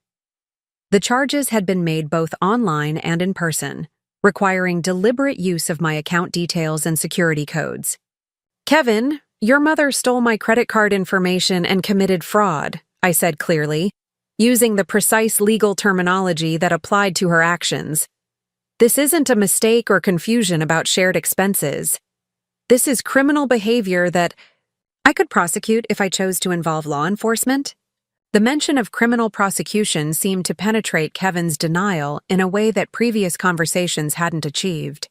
The charges had been made both online and in person, requiring deliberate use of my account details and security codes. "Kevin, your mother stole my credit card information and committed fraud," I said clearly, using the precise legal terminology that applied to her actions. "This isn't a mistake or confusion about shared expenses. This is criminal behavior that I could prosecute if I chose to involve law enforcement." The mention of criminal prosecution seemed to penetrate Kevin's denial in a way that previous conversations hadn't achieved.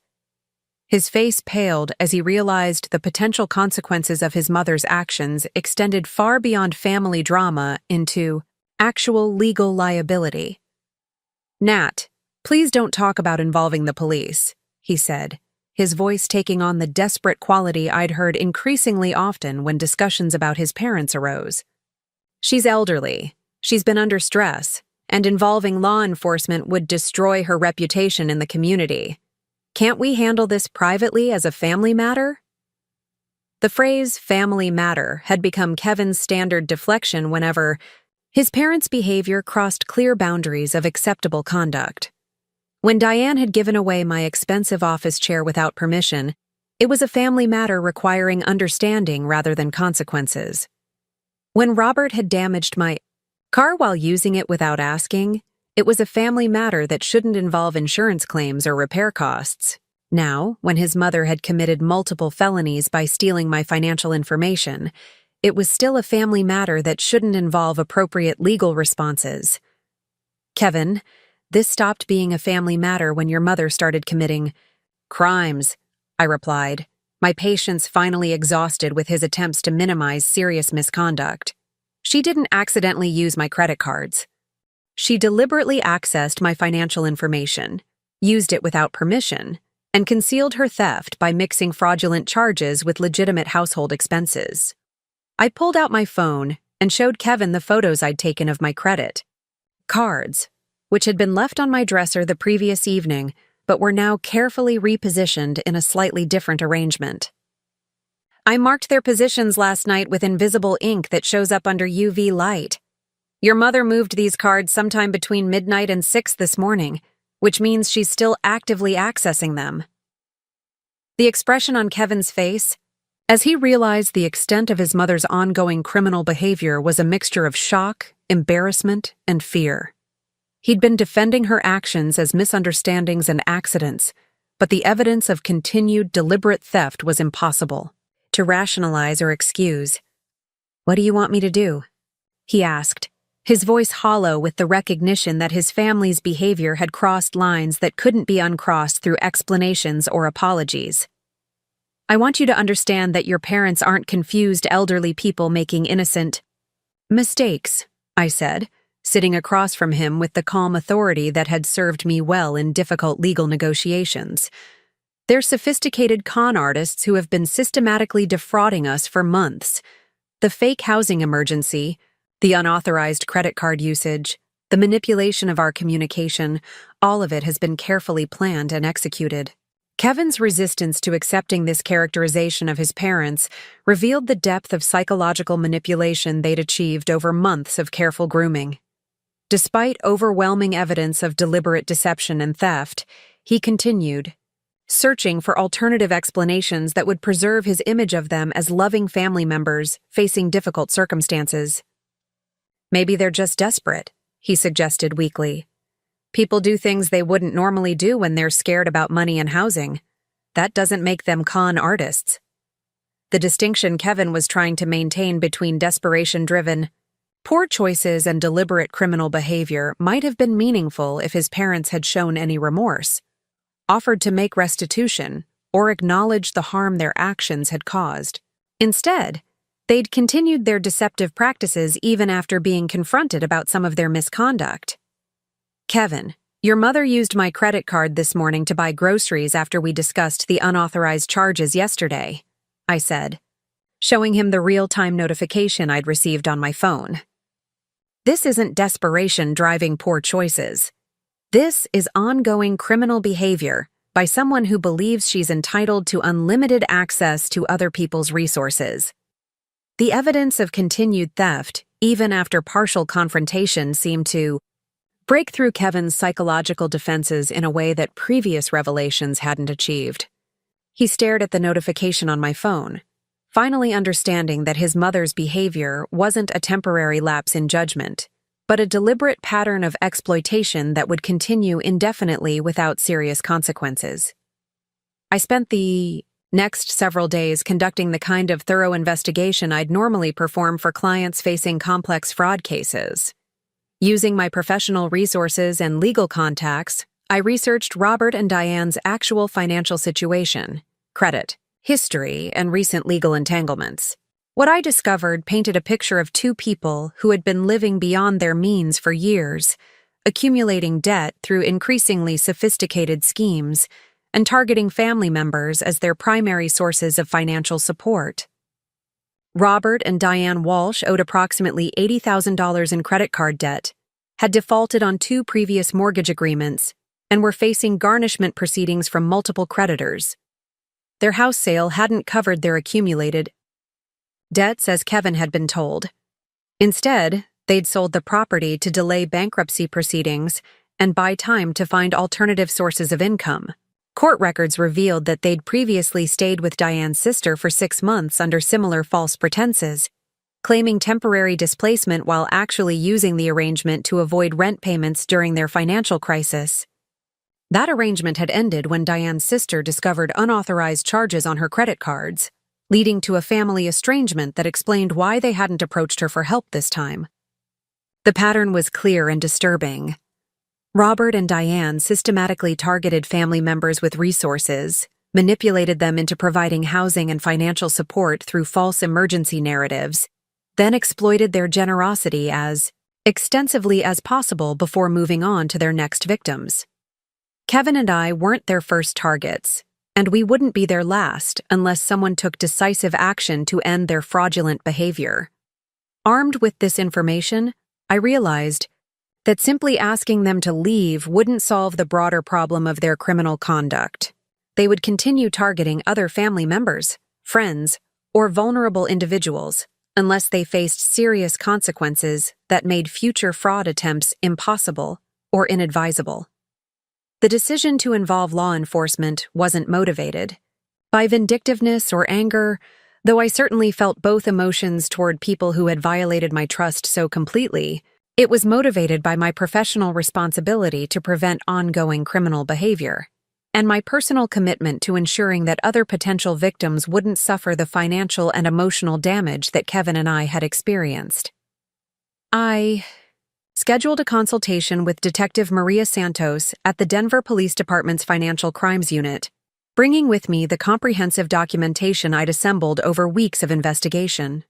His face paled as he realized the potential consequences of his mother's actions extended far beyond family drama into actual legal liability. "Nat, please don't talk about involving the police," he said, his voice taking on the desperate quality I'd heard increasingly often when discussions about his parents arose. "She's elderly, she's been under stress, and involving law enforcement would destroy her reputation in the community. Can't we handle this privately as a family matter?" The phrase "family matter" had become Kevin's standard deflection whenever his parents' behavior crossed clear boundaries of acceptable conduct. When Diane had given away my expensive office chair without permission, it was a family matter requiring understanding rather than consequences. When Robert had damaged my car while using it without asking, it was a family matter that shouldn't involve insurance claims or repair costs. Now, when his mother had committed multiple felonies by stealing my financial information, it was still a family matter that shouldn't involve appropriate legal responses. "Kevin, this stopped being a family matter when your mother started committing crimes," I replied, my patience finally exhausted with his attempts to minimize serious misconduct. "She didn't accidentally use my credit cards. She deliberately accessed my financial information, used it without permission, and concealed her theft by mixing fraudulent charges with legitimate household expenses." I pulled out my phone and showed Kevin the photos I'd taken of my credit cards, which had been left on my dresser the previous evening, but were now carefully repositioned in a slightly different arrangement. "I marked their positions last night with invisible ink that shows up under UV light. Your mother moved these cards sometime between midnight and 6 this morning, which means she's still actively accessing them." The expression on Kevin's face, as he realized the extent of his mother's ongoing criminal behavior, was a mixture of shock, embarrassment, and fear. He'd been defending her actions as misunderstandings and accidents, but the evidence of continued deliberate theft was impossible to rationalize or excuse. "What do you want me to do?" he asked, his voice hollow with the recognition that his family's behavior had crossed lines that couldn't be uncrossed through explanations or apologies. "I want you to understand that your parents aren't confused elderly people making innocent mistakes," I said, sitting across from him with the calm authority that had served me well in difficult legal negotiations. "They're sophisticated con artists who have been systematically defrauding us for months. The fake housing emergency, the unauthorized credit card usage, the manipulation of our communication, all of it has been carefully planned and executed." Kevin's resistance to accepting this characterization of his parents revealed the depth of psychological manipulation they'd achieved over months of careful grooming. Despite overwhelming evidence of deliberate deception and theft, he continued, searching for alternative explanations that would preserve his image of them as loving family members facing difficult circumstances. Maybe they're just desperate, he suggested weakly. People do things they wouldn't normally do when they're scared about money and housing. That doesn't make them con artists. The distinction Kevin was trying to maintain between desperation-driven, poor choices and deliberate criminal behavior might have been meaningful if his parents had shown any remorse, offered to make restitution, or acknowledged the harm their actions had caused. Instead, they'd continued their deceptive practices even after being confronted about some of their misconduct. Kevin, your mother used my credit card this morning to buy groceries after we discussed the unauthorized charges yesterday, I said, showing him the real-time notification I'd received on my phone. This isn't desperation driving poor choices. This is ongoing criminal behavior by someone who believes she's entitled to unlimited access to other people's resources. The evidence of continued theft, even after partial confrontation, seemed to break through Kevin's psychological defenses in a way that previous revelations hadn't achieved. He stared at the notification on my phone, finally understanding that his mother's behavior wasn't a temporary lapse in judgment, but a deliberate pattern of exploitation that would continue indefinitely without serious consequences. I spent the next several days conducting the kind of thorough investigation I'd normally perform for clients facing complex fraud cases. Using my professional resources and legal contacts, I researched Robert and Diane's actual financial situation, credit, history, and recent legal entanglements. What I discovered painted a picture of two people who had been living beyond their means for years, accumulating debt through increasingly sophisticated schemes, and targeting family members as their primary sources of financial support. Robert and Diane Walsh owed approximately $80,000 in credit card debt, had defaulted on 2 previous mortgage agreements, and were facing garnishment proceedings from multiple creditors. Their house sale hadn't covered their accumulated debts, as Kevin had been told. Instead, they'd sold the property to delay bankruptcy proceedings and buy time to find alternative sources of income. Court records revealed that they'd previously stayed with Diane's sister for 6 months under similar false pretenses, claiming temporary displacement while actually using the arrangement to avoid rent payments during their financial crisis. That arrangement had ended when Diane's sister discovered unauthorized charges on her credit cards, leading to a family estrangement that explained why they hadn't approached her for help this time. The pattern was clear and disturbing. Robert and Diane systematically targeted family members with resources, manipulated them into providing housing and financial support through false emergency narratives, then exploited their generosity as extensively as possible before moving on to their next victims. Kevin and I weren't their first targets, and we wouldn't be their last unless someone took decisive action to end their fraudulent behavior. Armed with this information, I realized that simply asking them to leave wouldn't solve the broader problem of their criminal conduct. They would continue targeting other family members, friends, or vulnerable individuals unless they faced serious consequences that made future fraud attempts impossible or inadvisable. The decision to involve law enforcement wasn't motivated by vindictiveness or anger, though I certainly felt both emotions toward people who had violated my trust so completely. It was motivated by my professional responsibility to prevent ongoing criminal behavior, and my personal commitment to ensuring that other potential victims wouldn't suffer the financial and emotional damage that Kevin and I had experienced. I scheduled a consultation with Detective Maria Santos at the Denver Police Department's Financial Crimes Unit, bringing with me the comprehensive documentation I'd assembled over weeks of investigation.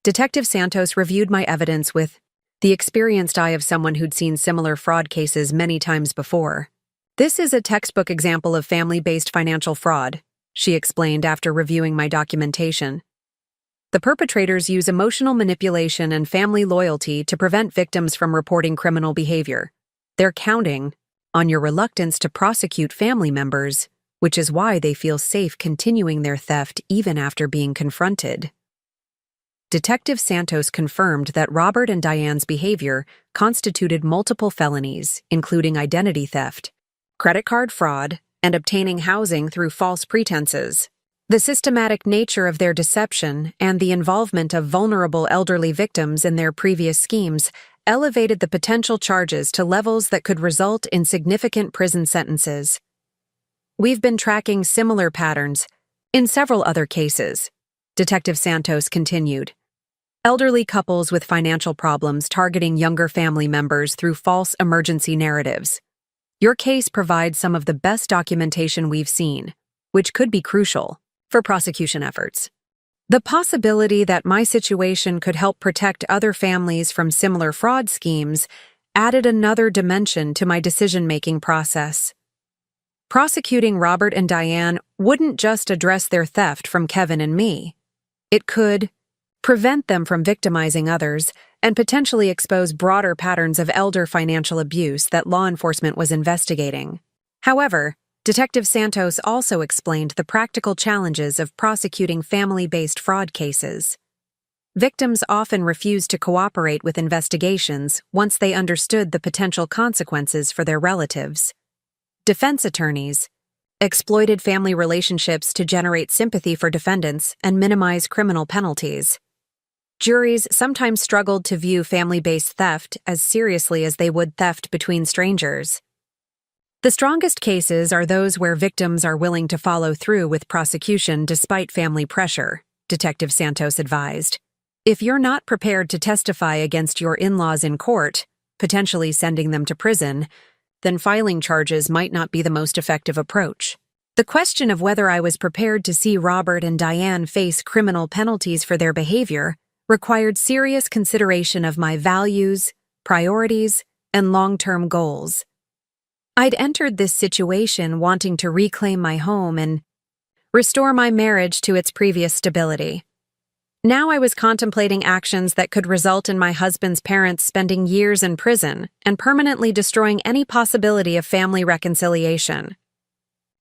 Detective Santos reviewed my evidence with the experienced eye of someone who'd seen similar fraud cases many times before. "This is a textbook example of family-based financial fraud," she explained after reviewing my documentation. "The perpetrators use emotional manipulation and family loyalty to prevent victims from reporting criminal behavior. They're counting on your reluctance to prosecute family members which is why they feel safe continuing their theft even after being confronted. Detective Santos confirmed that Robert and Diane's behavior constituted multiple felonies, including identity theft, credit card fraud, and obtaining housing through false pretenses. The systematic nature of their deception and the involvement of vulnerable elderly victims in their previous schemes elevated the potential charges to levels that could result in significant prison sentences. We've been tracking similar patterns in several other cases, Detective Santos continued. Elderly couples with financial problems targeting younger family members through false emergency narratives. Your case provides some of the best documentation we've seen, which could be crucial for prosecution efforts. The possibility that my situation could help protect other families from similar fraud schemes added another dimension to my decision-making process. Prosecuting Robert and Diane wouldn't just address their theft from Kevin and me. It could prevent them from victimizing others and potentially expose broader patterns of elder financial abuse that law enforcement was investigating. However, Detective Santos also explained the practical challenges of prosecuting family-based fraud cases. Victims often refused to cooperate with investigations once they understood the potential consequences for their relatives. Defense attorneys exploited family relationships to generate sympathy for defendants and minimize criminal penalties. Juries sometimes struggled to view family-based theft as seriously as they would theft between strangers. The strongest cases are those where victims are willing to follow through with prosecution despite family pressure, Detective Santos advised. If you're not prepared to testify against your in-laws in court, potentially sending them to prison, then filing charges might not be the most effective approach. The question of whether I was prepared to see Robert and Diane face criminal penalties for their behavior required serious consideration of my values, priorities, and long-term goals. I'd entered this situation wanting to reclaim my home and restore my marriage to its previous stability. Now I was contemplating actions that could result in my husband's parents spending years in prison and permanently destroying any possibility of family reconciliation.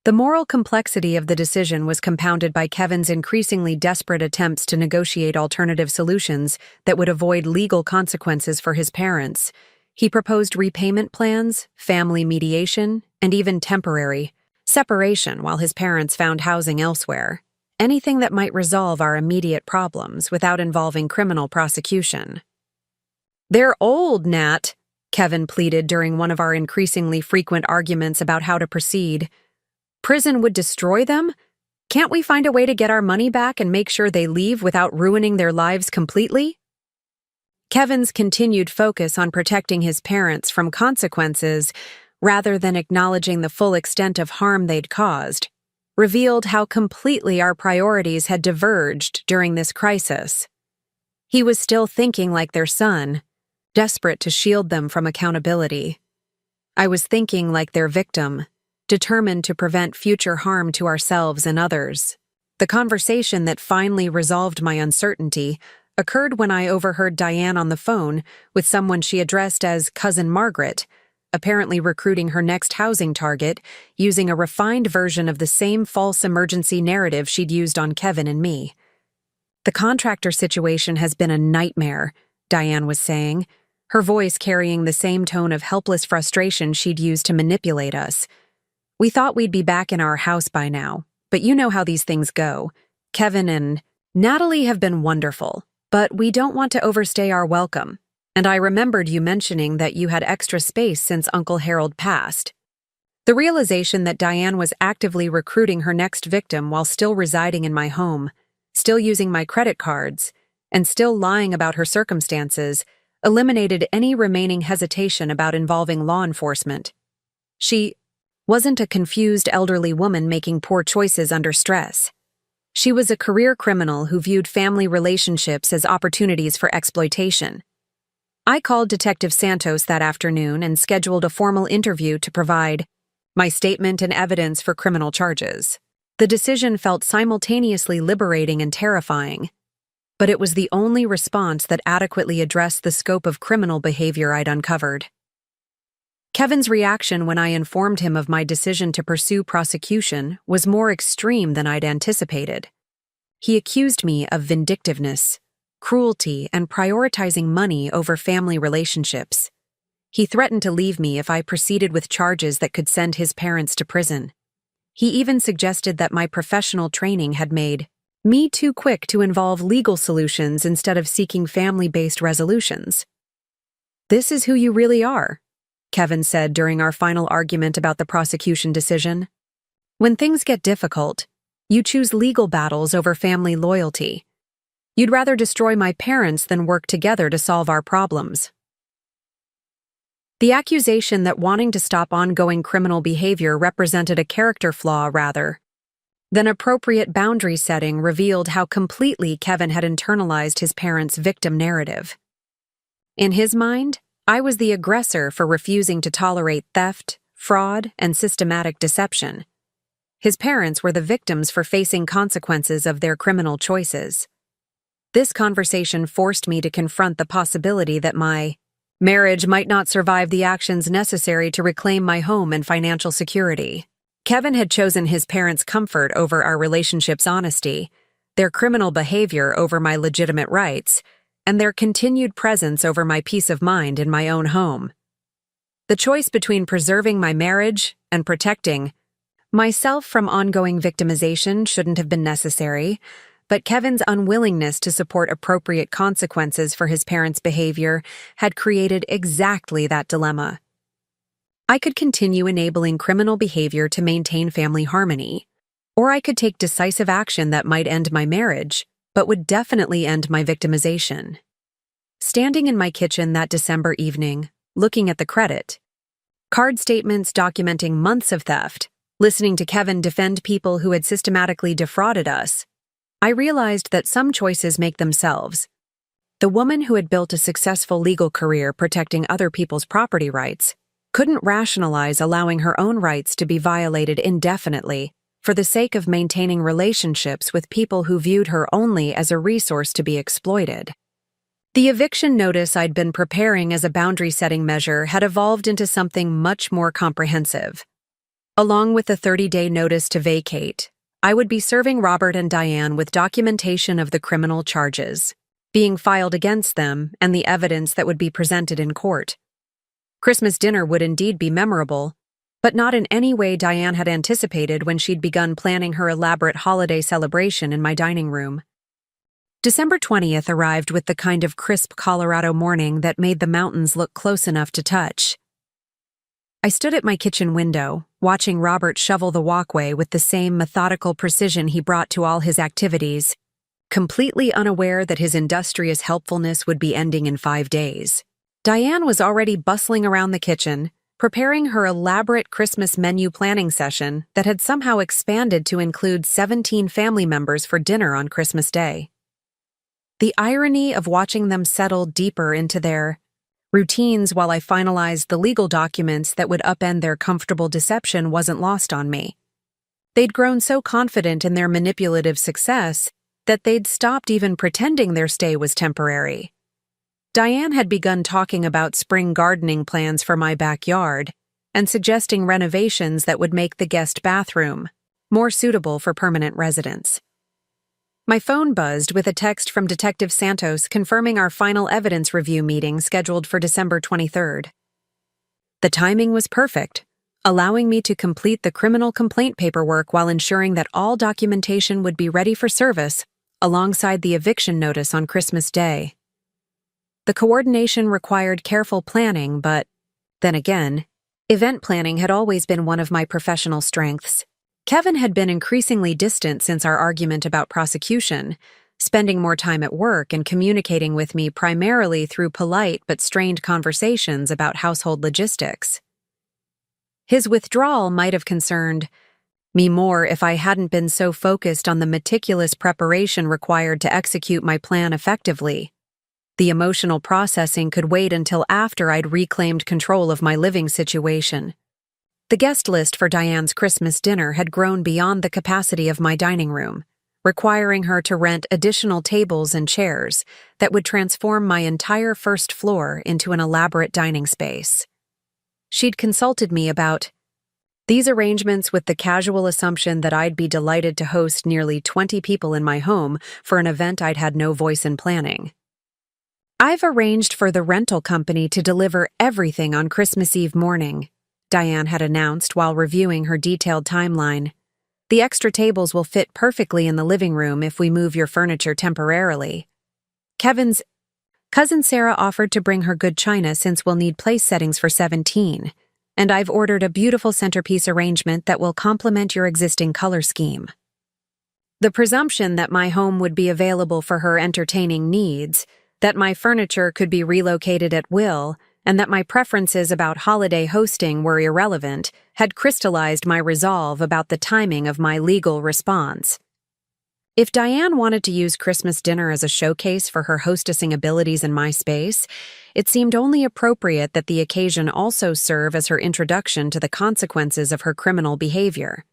The moral complexity of the decision was compounded by Kevin's increasingly desperate attempts to negotiate alternative solutions that would avoid legal consequences for his parents. He proposed repayment plans, family mediation, and even temporary separation while his parents found housing elsewhere. Anything that might resolve our immediate problems without involving criminal prosecution. "They're old, Nat," Kevin pleaded during one of our increasingly frequent arguments about how to proceed. "Prison would destroy them? Can't we find a way to get our money back and make sure they leave without ruining their lives completely?" Kevin's continued focus on protecting his parents from consequences, rather than acknowledging the full extent of harm they'd caused, revealed how completely our priorities had diverged during this crisis. He was still thinking like their son, desperate to shield them from accountability. I was thinking like their victim, determined to prevent future harm to ourselves and others. The conversation that finally resolved my uncertainty occurred when I overheard Diane on the phone with someone she addressed as Cousin Margaret, apparently recruiting her next housing target using a refined version of the same false emergency narrative she'd used on Kevin and me. "The contractor situation has been a nightmare," Diane was saying, her voice carrying the same tone of helpless frustration she'd used to manipulate us. "We thought we'd be back in our house by now, but you know how these things go. Kevin and Natalie have been wonderful, but we don't want to overstay our welcome. And I remembered you mentioning that you had extra space since Uncle Harold passed." The realization that Diane was actively recruiting her next victim while still residing in my home, still using my credit cards, and still lying about her circumstances eliminated any remaining hesitation about involving law enforcement. She wasn't a confused elderly woman making poor choices under stress. She was a career criminal who viewed family relationships as opportunities for exploitation. I called Detective Santos that afternoon and scheduled a formal interview to provide my statement and evidence for criminal charges. The decision felt simultaneously liberating and terrifying, but it was the only response that adequately addressed the scope of criminal behavior I'd uncovered. Kevin's reaction when I informed him of my decision to pursue prosecution was more extreme than I'd anticipated. He accused me of vindictiveness, cruelty, and prioritizing money over family relationships. He threatened to leave me if I proceeded with charges that could send his parents to prison. He even suggested that my professional training had made me too quick to involve legal solutions instead of seeking family-based resolutions. "This is who you really are," Kevin said during our final argument about the prosecution decision. "When things get difficult, you choose legal battles over family loyalty. You'd rather destroy my parents than work together to solve our problems." The accusation that wanting to stop ongoing criminal behavior represented a character flaw rather than appropriate boundary setting revealed how completely Kevin had internalized his parents' victim narrative. In his mind, I was the aggressor for refusing to tolerate theft, fraud, and systematic deception. His parents were the victims for facing consequences of their criminal choices. This conversation forced me to confront the possibility that my marriage might not survive the actions necessary to reclaim my home and financial security. Kevin had chosen his parents' comfort over our relationship's honesty, their criminal behavior over my legitimate rights, and their continued presence over my peace of mind in my own home. The choice between preserving my marriage and protecting myself from ongoing victimization shouldn't have been necessary, but Kevin's unwillingness to support appropriate consequences for his parents' behavior had created exactly that dilemma. I could continue enabling criminal behavior to maintain family harmony, or I could take decisive action that might end my marriage, but would definitely end my victimization. Standing in my kitchen that December evening, looking at the credit card statements documenting months of theft, listening to Kevin defend people who had systematically defrauded us, I realized that some choices make themselves. The woman who had built a successful legal career protecting other people's property rights couldn't rationalize allowing her own rights to be violated indefinitely for the sake of maintaining relationships with people who viewed her only as a resource to be exploited. The eviction notice I'd been preparing as a boundary-setting measure had evolved into something much more comprehensive. Along with the 30-day notice to vacate, I would be serving Robert and Diane with documentation of the criminal charges being filed against them and the evidence that would be presented in court. Christmas dinner would indeed be memorable, but not in any way Diane had anticipated when she'd begun planning her elaborate holiday celebration in my dining room. December 20th arrived with the kind of crisp Colorado morning that made the mountains look close enough to touch. I stood at my kitchen window, watching Robert shovel the walkway with the same methodical precision he brought to all his activities, completely unaware that his industrious helpfulness would be ending in 5 days. Diane was already bustling around the kitchen, preparing her elaborate Christmas menu planning session that had somehow expanded to include 17 family members for dinner on Christmas Day. The irony of watching them settle deeper into their routines while I finalized the legal documents that would upend their comfortable deception wasn't lost on me. They'd grown so confident in their manipulative success that they'd stopped even pretending their stay was temporary. Diane had begun talking about spring gardening plans for my backyard and suggesting renovations that would make the guest bathroom more suitable for permanent residents. My phone buzzed with a text from Detective Santos confirming our final evidence review meeting scheduled for December 23rd. The timing was perfect, allowing me to complete the criminal complaint paperwork while ensuring that all documentation would be ready for service alongside the eviction notice on Christmas Day. The coordination required careful planning, but, then again, event planning had always been one of my professional strengths. Kevin had been increasingly distant since our argument about prosecution, spending more time at work and communicating with me primarily through polite but strained conversations about household logistics. His withdrawal might have concerned me more if I hadn't been so focused on the meticulous preparation required to execute my plan effectively. The emotional processing could wait until after I'd reclaimed control of my living situation. The guest list for Diane's Christmas dinner had grown beyond the capacity of my dining room, requiring her to rent additional tables and chairs that would transform my entire first floor into an elaborate dining space. She'd consulted me about these arrangements with the casual assumption that I'd be delighted to host nearly 20 people in my home for an event I'd had no voice in planning. "I've arranged for the rental company to deliver everything on Christmas Eve morning," Diane had announced while reviewing her detailed timeline. "The extra tables will fit perfectly in the living room if we move your furniture temporarily. Kevin's cousin Sarah offered to bring her good china since we'll need place settings for 17, and I've ordered a beautiful centerpiece arrangement that will complement your existing color scheme." The presumption that my home would be available for her entertaining needs, that my furniture could be relocated at will, and that my preferences about holiday hosting were irrelevant had crystallized my resolve about the timing of my legal response. If Diane wanted to use Christmas dinner as a showcase for her hostessing abilities in my space, it seemed only appropriate that the occasion also serve as her introduction to the consequences of her criminal behavior.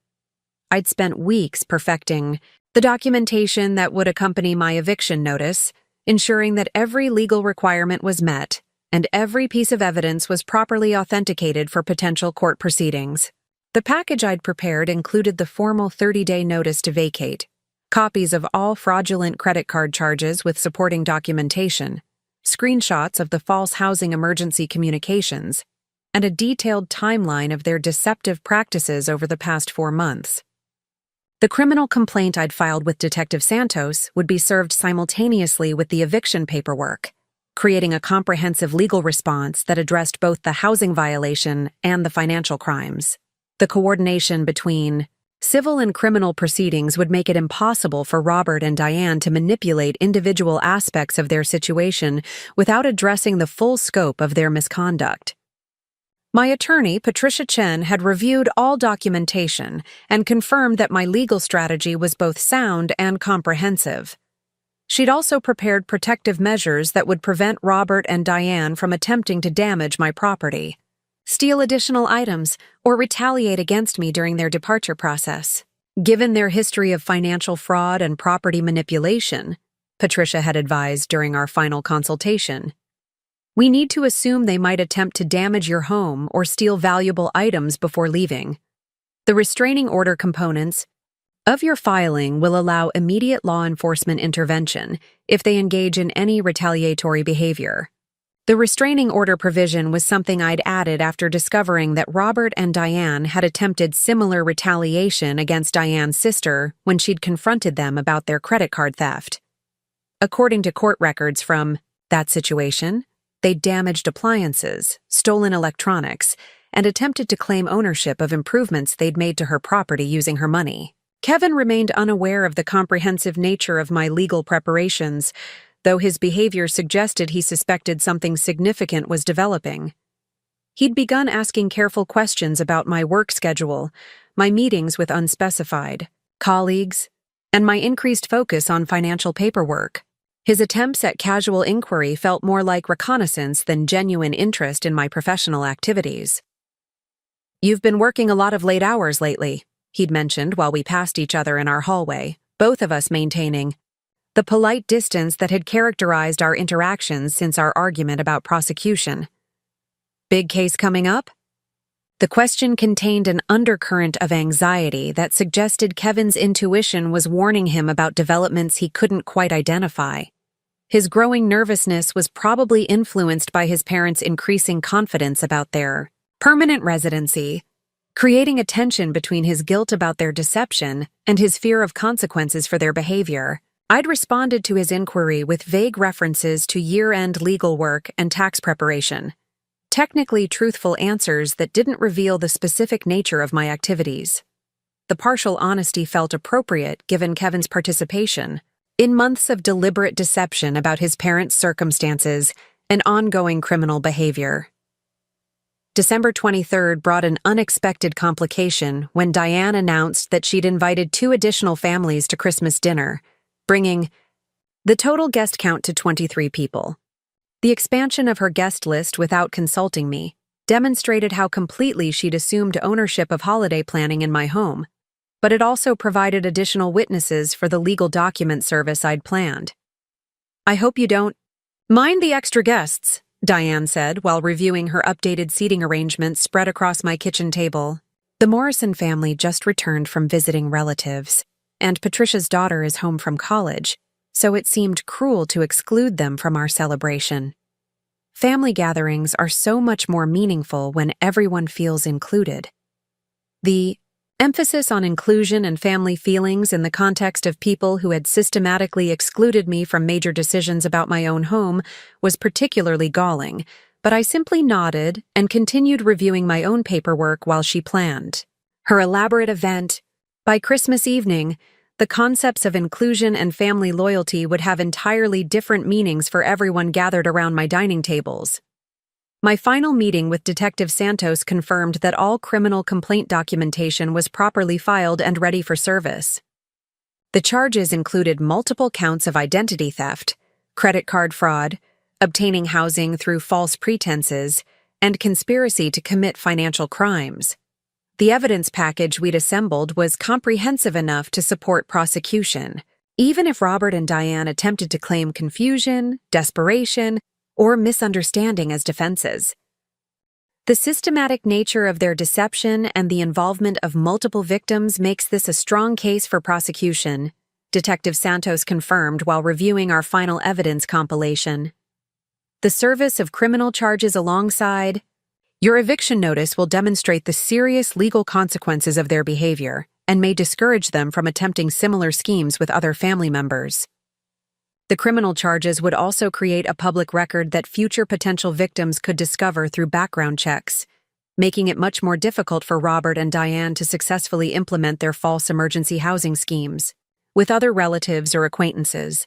I'd spent weeks perfecting the documentation that would accompany my eviction notice, ensuring that every legal requirement was met and every piece of evidence was properly authenticated for potential court proceedings. The package I'd prepared included the formal 30-day notice to vacate, copies of all fraudulent credit card charges with supporting documentation, screenshots of the false housing emergency communications, and a detailed timeline of their deceptive practices over the past 4 months. The criminal complaint I'd filed with Detective Santos would be served simultaneously with the eviction paperwork, creating a comprehensive legal response that addressed both the housing violation and the financial crimes. The coordination between civil and criminal proceedings would make it impossible for Robert and Diane to manipulate individual aspects of their situation without addressing the full scope of their misconduct. My attorney, Patricia Chen, had reviewed all documentation and confirmed that my legal strategy was both sound and comprehensive. She'd also prepared protective measures that would prevent Robert and Diane from attempting to damage my property, steal additional items, or retaliate against me during their departure process. Given their history of financial fraud and property manipulation, Patricia had advised during our final consultation, we need to assume they might attempt to damage your home or steal valuable items before leaving. The restraining order components of your filing will allow immediate law enforcement intervention if they engage in any retaliatory behavior. The restraining order provision was something I'd added after discovering that Robert and Diane had attempted similar retaliation against Diane's sister when she'd confronted them about their credit card theft. According to court records from that situation, they'd damaged appliances, stolen electronics, and attempted to claim ownership of improvements they'd made to her property using her money. Kevin remained unaware of the comprehensive nature of my legal preparations, though his behavior suggested he suspected something significant was developing. He'd begun asking careful questions about my work schedule, my meetings with unspecified colleagues, and my increased focus on financial paperwork. His attempts at casual inquiry felt more like reconnaissance than genuine interest in my professional activities. "You've been working a lot of late hours lately," he'd mentioned while we passed each other in our hallway, both of us maintaining the polite distance that had characterized our interactions since our argument about prosecution. "Big case coming up?" The question contained an undercurrent of anxiety that suggested Kevin's intuition was warning him about developments he couldn't quite identify. His growing nervousness was probably influenced by his parents' increasing confidence about their permanent residency, creating a tension between his guilt about their deception and his fear of consequences for their behavior. I'd responded to his inquiry with vague references to year-end legal work and tax preparation, technically truthful answers that didn't reveal the specific nature of my activities. The partial honesty felt appropriate given Kevin's participation in months of deliberate deception about his parents' circumstances and ongoing criminal behavior. December 23rd brought an unexpected complication when Diane announced that she'd invited 2 additional families to Christmas dinner, bringing the total guest count to 23 people. The expansion of her guest list without consulting me demonstrated how completely she'd assumed ownership of holiday planning in my home, but it also provided additional witnesses for the legal document service I'd planned. "I hope you don't mind the extra guests," Diane said while reviewing her updated seating arrangements spread across my kitchen table. The Morrison family just returned from visiting relatives, and Patricia's daughter is home from college, so it seemed cruel to exclude them from our celebration. Family gatherings are so much more meaningful when everyone feels included. The emphasis on inclusion and family feelings in the context of people who had systematically excluded me from major decisions about my own home was particularly galling, but I simply nodded and continued reviewing my own paperwork while she planned her elaborate event. By Christmas evening, the concepts of inclusion and family loyalty would have entirely different meanings for everyone gathered around my dining tables. My final meeting with Detective Santos confirmed that all criminal complaint documentation was properly filed and ready for service. The charges included multiple counts of identity theft, credit card fraud, obtaining housing through false pretenses, and conspiracy to commit financial crimes. The evidence package we'd assembled was comprehensive enough to support prosecution, even if Robert and Diane attempted to claim confusion, desperation, or misunderstanding as defenses. The systematic nature of their deception and the involvement of multiple victims makes this a strong case for prosecution, Detective Santos confirmed while reviewing our final evidence compilation. The service of criminal charges alongside your eviction notice will demonstrate the serious legal consequences of their behavior and may discourage them from attempting similar schemes with other family members. The criminal charges would also create a public record that future potential victims could discover through background checks, making it much more difficult for Robert and Diane to successfully implement their false emergency housing schemes with other relatives or acquaintances.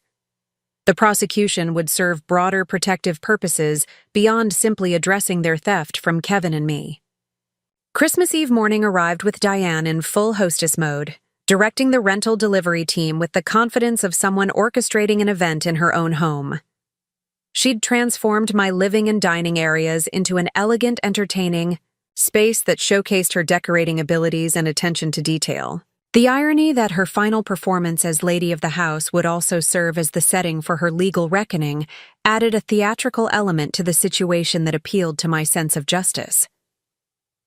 The prosecution would serve broader protective purposes beyond simply addressing their theft from Kevin and me. Christmas Eve morning arrived with Diane in full hostess mode, directing the rental delivery team with the confidence of someone orchestrating an event in her own home. She'd transformed my living and dining areas into an elegant, entertaining space that showcased her decorating abilities and attention to detail. The irony that her final performance as lady of the house would also serve as the setting for her legal reckoning added a theatrical element to the situation that appealed to my sense of justice.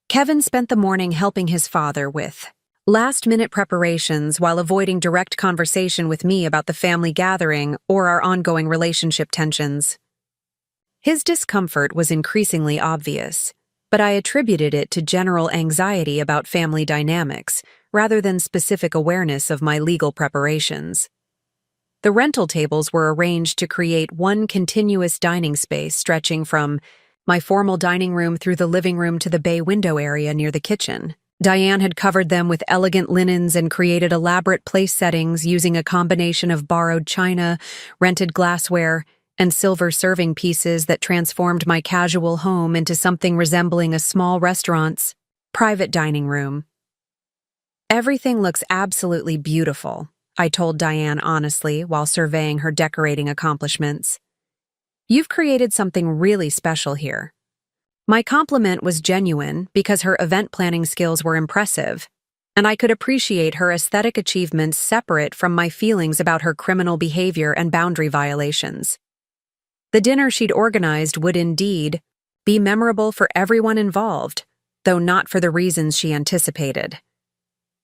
Kevin spent the morning helping his father with last-minute preparations while avoiding direct conversation with me about the family gathering or our ongoing relationship tensions. His discomfort was increasingly obvious, but I attributed it to general anxiety about family dynamics rather than specific awareness of my legal preparations. The rental tables were arranged to create one continuous dining space stretching from my formal dining room through the living room to the bay window area near the kitchen. Diane had covered them with elegant linens and created elaborate place settings using a combination of borrowed china, rented glassware, and silver serving pieces that transformed my casual home into something resembling a small restaurant's private dining room. "Everything looks absolutely beautiful," I told Diane honestly while surveying her decorating accomplishments. "You've created something really special here." My compliment was genuine because her event planning skills were impressive, and I could appreciate her aesthetic achievements separate from my feelings about her criminal behavior and boundary violations. The dinner she'd organized would indeed be memorable for everyone involved, though not for the reasons she anticipated.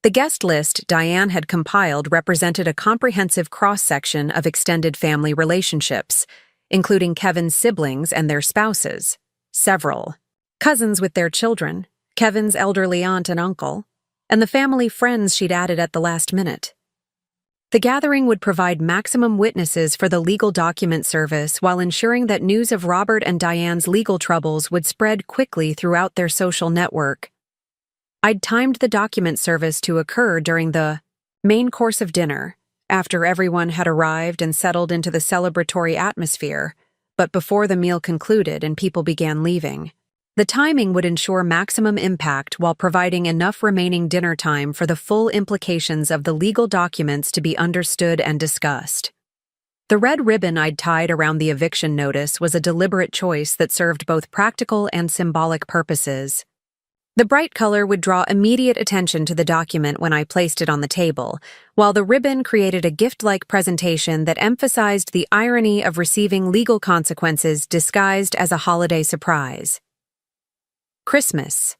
The guest list Diane had compiled represented a comprehensive cross-section of extended family relationships, including Kevin's siblings and their spouses, several cousins with their children, Kevin's elderly aunt and uncle, and the family friends she'd added at the last minute. The gathering would provide maximum witnesses for the legal document service while ensuring that news of Robert and Diane's legal troubles would spread quickly throughout their social network. I'd timed the document service to occur during the main course of dinner, after everyone had arrived and settled into the celebratory atmosphere, but before the meal concluded and people began leaving. The timing would ensure maximum impact while providing enough remaining dinner time for the full implications of the legal documents to be understood and discussed. The red ribbon I'd tied around the eviction notice was a deliberate choice that served both practical and symbolic purposes. The bright color would draw immediate attention to the document when I placed it on the table, while the ribbon created a gift-like presentation that emphasized the irony of receiving legal consequences disguised as a holiday surprise. Christmas.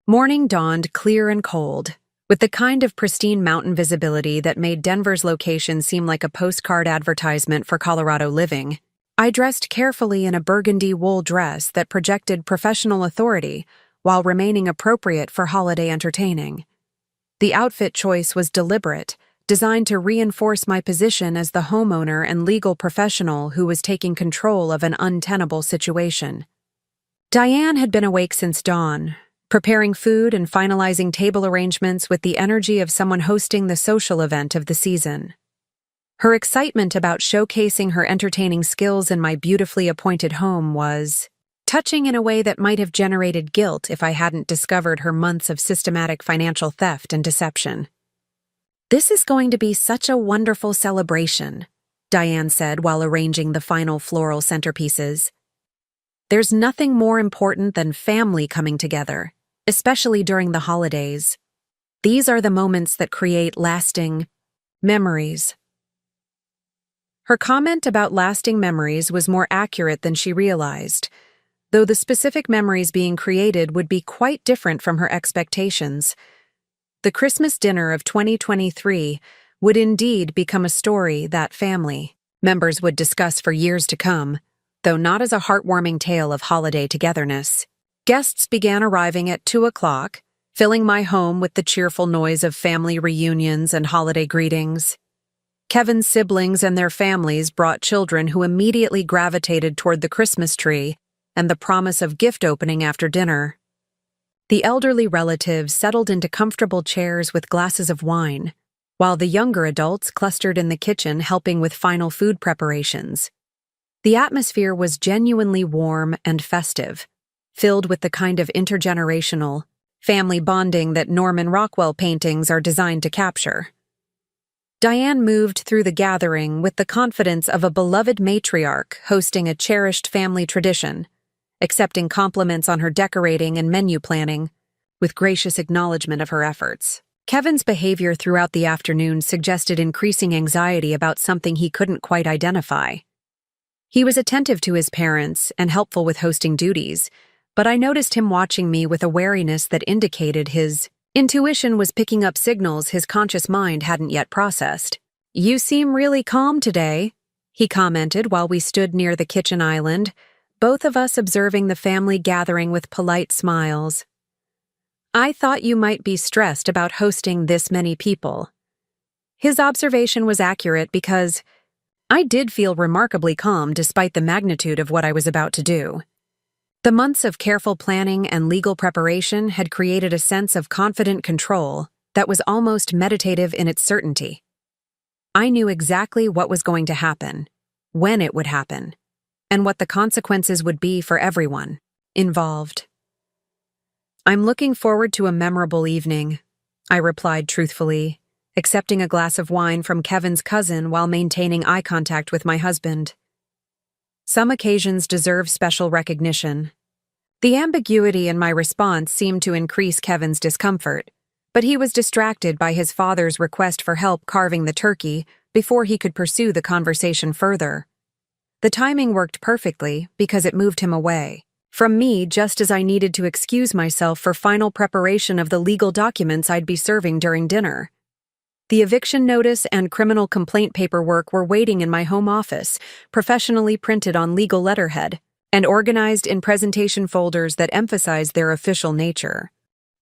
Morning dawned clear and cold, with the kind of pristine mountain visibility that made Denver's location seem like a postcard advertisement for Colorado living. I dressed carefully in a burgundy wool dress that projected professional authority while remaining appropriate for holiday entertaining. The outfit choice was deliberate, designed to reinforce my position as the homeowner and legal professional who was taking control of an untenable situation. Diane had been awake since dawn, preparing food and finalizing table arrangements with the energy of someone hosting the social event of the season. Her excitement about showcasing her entertaining skills in my beautifully appointed home was touching in a way that might have generated guilt if I hadn't discovered her months of systematic financial theft and deception. "This is going to be such a wonderful celebration," Diane said while arranging the final floral centerpieces. "There's nothing more important than family coming together, especially during the holidays. These are the moments that create lasting memories." Her comment about lasting memories was more accurate than she realized, though the specific memories being created would be quite different from her expectations. The Christmas dinner of 2023 would indeed become a story that family members would discuss for years to come, though not as a heartwarming tale of holiday togetherness. Guests began arriving at 2 o'clock, filling my home with the cheerful noise of family reunions and holiday greetings. Kevin's siblings and their families brought children who immediately gravitated toward the Christmas tree and the promise of gift opening after dinner. The elderly relatives settled into comfortable chairs with glasses of wine, while the younger adults clustered in the kitchen helping with final food preparations. The atmosphere was genuinely warm and festive, filled with the kind of intergenerational family bonding that Norman Rockwell paintings are designed to capture. Diane moved through the gathering with the confidence of a beloved matriarch hosting a cherished family tradition, accepting compliments on her decorating and menu planning, with gracious acknowledgement of her efforts. Kevin's behavior throughout the afternoon suggested increasing anxiety about something he couldn't quite identify. He was attentive to his parents and helpful with hosting duties, but I noticed him watching me with a wariness that indicated his intuition was picking up signals his conscious mind hadn't yet processed. "You seem really calm today," he commented while we stood near the kitchen island, both of us observing the family gathering with polite smiles. "I thought you might be stressed about hosting this many people." His observation was accurate because I did feel remarkably calm despite the magnitude of what I was about to do. The months of careful planning and legal preparation had created a sense of confident control that was almost meditative in its certainty. I knew exactly what was going to happen, when it would happen, and what the consequences would be for everyone involved. "I'm looking forward to a memorable evening," I replied truthfully, accepting a glass of wine from Kevin's cousin while maintaining eye contact with my husband. Some occasions deserve special recognition. The ambiguity in my response seemed to increase Kevin's discomfort, but he was distracted by his father's request for help carving the turkey before he could pursue the conversation further. The timing worked perfectly because it moved him away from me just as I needed to excuse myself for final preparation of the legal documents I'd be serving during dinner. The eviction notice and criminal complaint paperwork were waiting in my home office, professionally printed on legal letterhead, and organized in presentation folders that emphasized their official nature.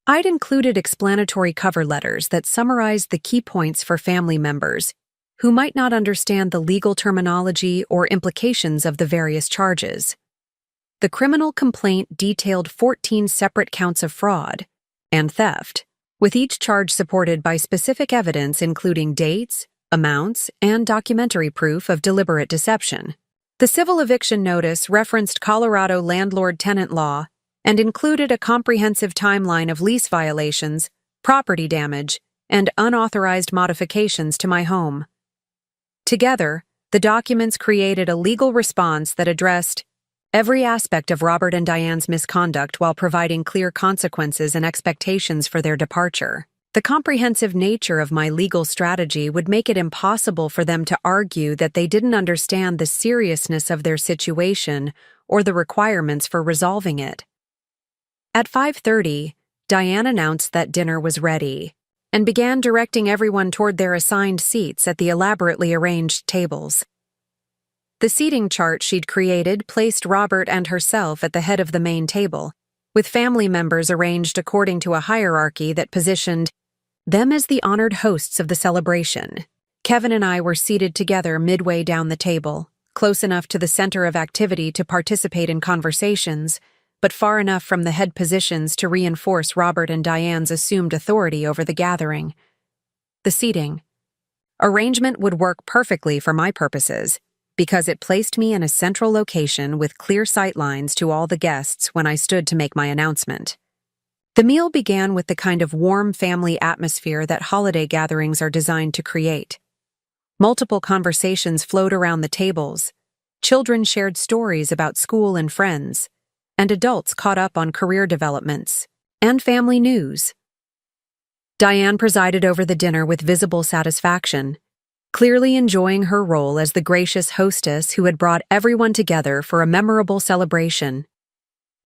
I'd included explanatory cover letters that summarized the key points for family members who might not understand the legal terminology or implications of the various charges. The criminal complaint detailed 14 separate counts of fraud and theft, with each charge supported by specific evidence including dates, amounts, and documentary proof of deliberate deception. The civil eviction notice referenced Colorado landlord-tenant law and included a comprehensive timeline of lease violations, property damage, and unauthorized modifications to my home. Together, the documents created a legal response that addressed every aspect of Robert and Diane's misconduct while providing clear consequences and expectations for their departure. The comprehensive nature of my legal strategy would make it impossible for them to argue that they didn't understand the seriousness of their situation or the requirements for resolving it. At 5:30, Diane announced that dinner was ready and began directing everyone toward their assigned seats at the elaborately arranged tables. The seating chart she'd created placed Robert and herself at the head of the main table, with family members arranged according to a hierarchy that positioned them as the honored hosts of the celebration. Kevin and I were seated together midway down the table, close enough to the center of activity to participate in conversations, but far enough from the head positions to reinforce Robert and Diane's assumed authority over the gathering. The seating arrangement would work perfectly for my purposes, because it placed me in a central location with clear sight lines to all the guests when I stood to make my announcement. The meal began with the kind of warm family atmosphere that holiday gatherings are designed to create. Multiple conversations flowed around the tables. Children shared stories about school and friends, and adults caught up on career developments and family news. Diane presided over the dinner with visible satisfaction, clearly enjoying her role as the gracious hostess who had brought everyone together for a memorable celebration.